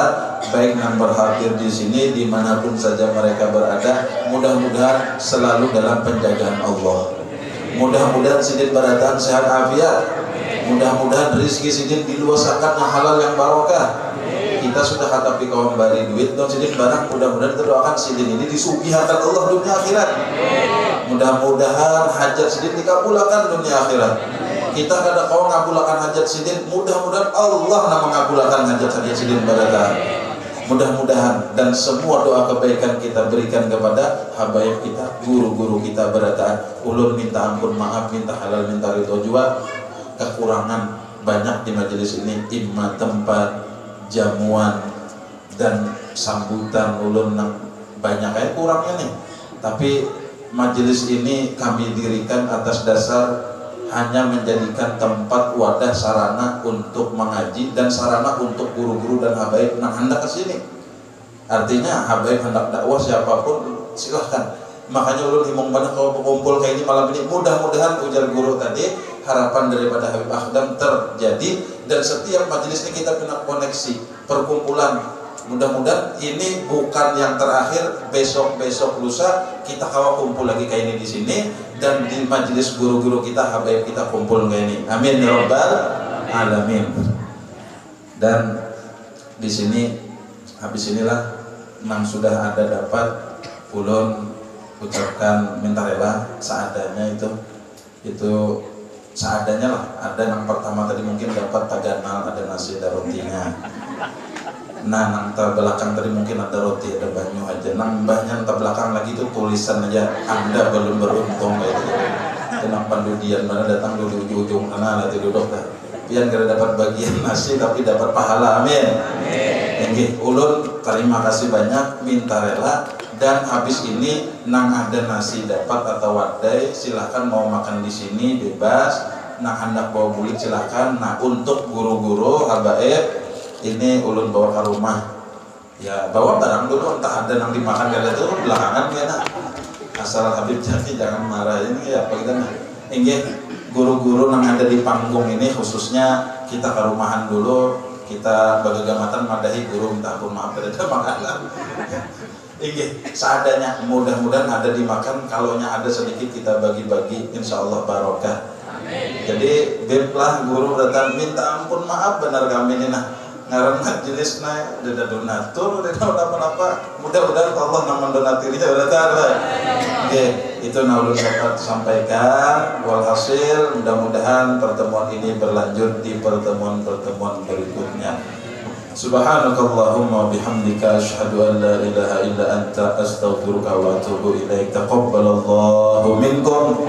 baik yang berhadir di sini, dimanapun saja mereka berada, mudah-mudahan selalu dalam penjagaan Allah. Mudah-mudahan sidin barataan sehat afiat. Mudah-mudahan rezeki sidin diluasakan yang halal yang barokah. Kita sudah hadapi kawan bari duit, don sidin barang, mudah-mudahan kita doakan sidin ini disugihakan Allah dunia akhirat. Mudah-mudahan hajat sidin dikabulkan dunia akhirat. Kita kada kau ngabulakan hajat sidin, mudah-mudahan Allah nak mengabulkan hajat sidin barata. Mudah-mudahan dan semua doa kebaikan kita berikan kepada habaib kita, guru-guru kita barata. Ulun minta ampun, maaf, minta halal, minta ridho juga. Kekurangan banyak di majelis ini, imma tempat, jamuan dan sambutan ulun yang banyak kayak kurangnya nih. Tapi majelis ini kami dirikan atas dasar hanya menjadikan tempat wadah sarana untuk mengaji dan sarana untuk guru-guru dan habaib yang hendak ke sini. Artinya habaib hendak dakwah siapapun silahkan. Makanya ulun himung banget kalau berkumpul kayak ini malam ini. Mudah-mudahan ujar guru tadi harapan daripada Habib Akhdam terjadi dan setiap majelis ini kita punya koneksi perkumpulan. Mudah-mudahan ini bukan yang terakhir, besok lusa kita kawa kumpul lagi kayak ini di sini dan di majelis guru-guru kita, habaib kita kumpul kayak ini. Amin ya rabbal alamin. Dan di sini habis inilah memang sudah ada dapat ulun ucapkan minta rela seadanya itu seadanya lah. Ada yang pertama tadi mungkin dapat taganal, ada nasi, ada rotinya. Nah, nang belakang tadi mungkin ada roti, ada banyu aja. Nang mbahnya nang belakang lagi itu tulisan aja, Anda belum beruntung kayak gitu. Kenapa dudian mana datang dulu ujung-ujung mana nanti duduk dah. Pian kada dapat bagian nasi tapi dapat pahala. Amin. Amin. Ulun terima kasih banyak, minta rela dan habis ini nang ada nasi dapat atau wadai silahkan mau makan di sini bebas. Nang hendak bawa bulik silahkan. Nah, untuk guru-guru habaib ini ulun bawa ke rumah ya, bawa barang dulu entah ada yang dimakan kada itu belakangan ya nak. Asal Habib Jati jangan marah ini ya apa kita nah. Ini guru-guru yang ada di panggung ini khususnya kita ke rumahan dulu, kita bagagamatan madahi guru minta ampun maaf ada makanan. Ini seadanya, mudah-mudahan ada dimakan, kalaunya ada sedikit kita bagi-bagi, insya Allah barokah. Jadi beblah guru datang minta ampun maaf benar kami ini nah. Ngaran majelis naik, ada donatur, ada apa-apa. Mudah-mudahan Allah yang mendonatirinya berarti. Oke, itu ulun dapat sampaikan. Walhasil, mudah-mudahan pertemuan ini berlanjut di pertemuan-pertemuan berikutnya. Subhanakallahumma bihamdika asyhadu an la ilaha illa anta astaghfiruka wa atubu ilaik. Taqabbalallahu minkum.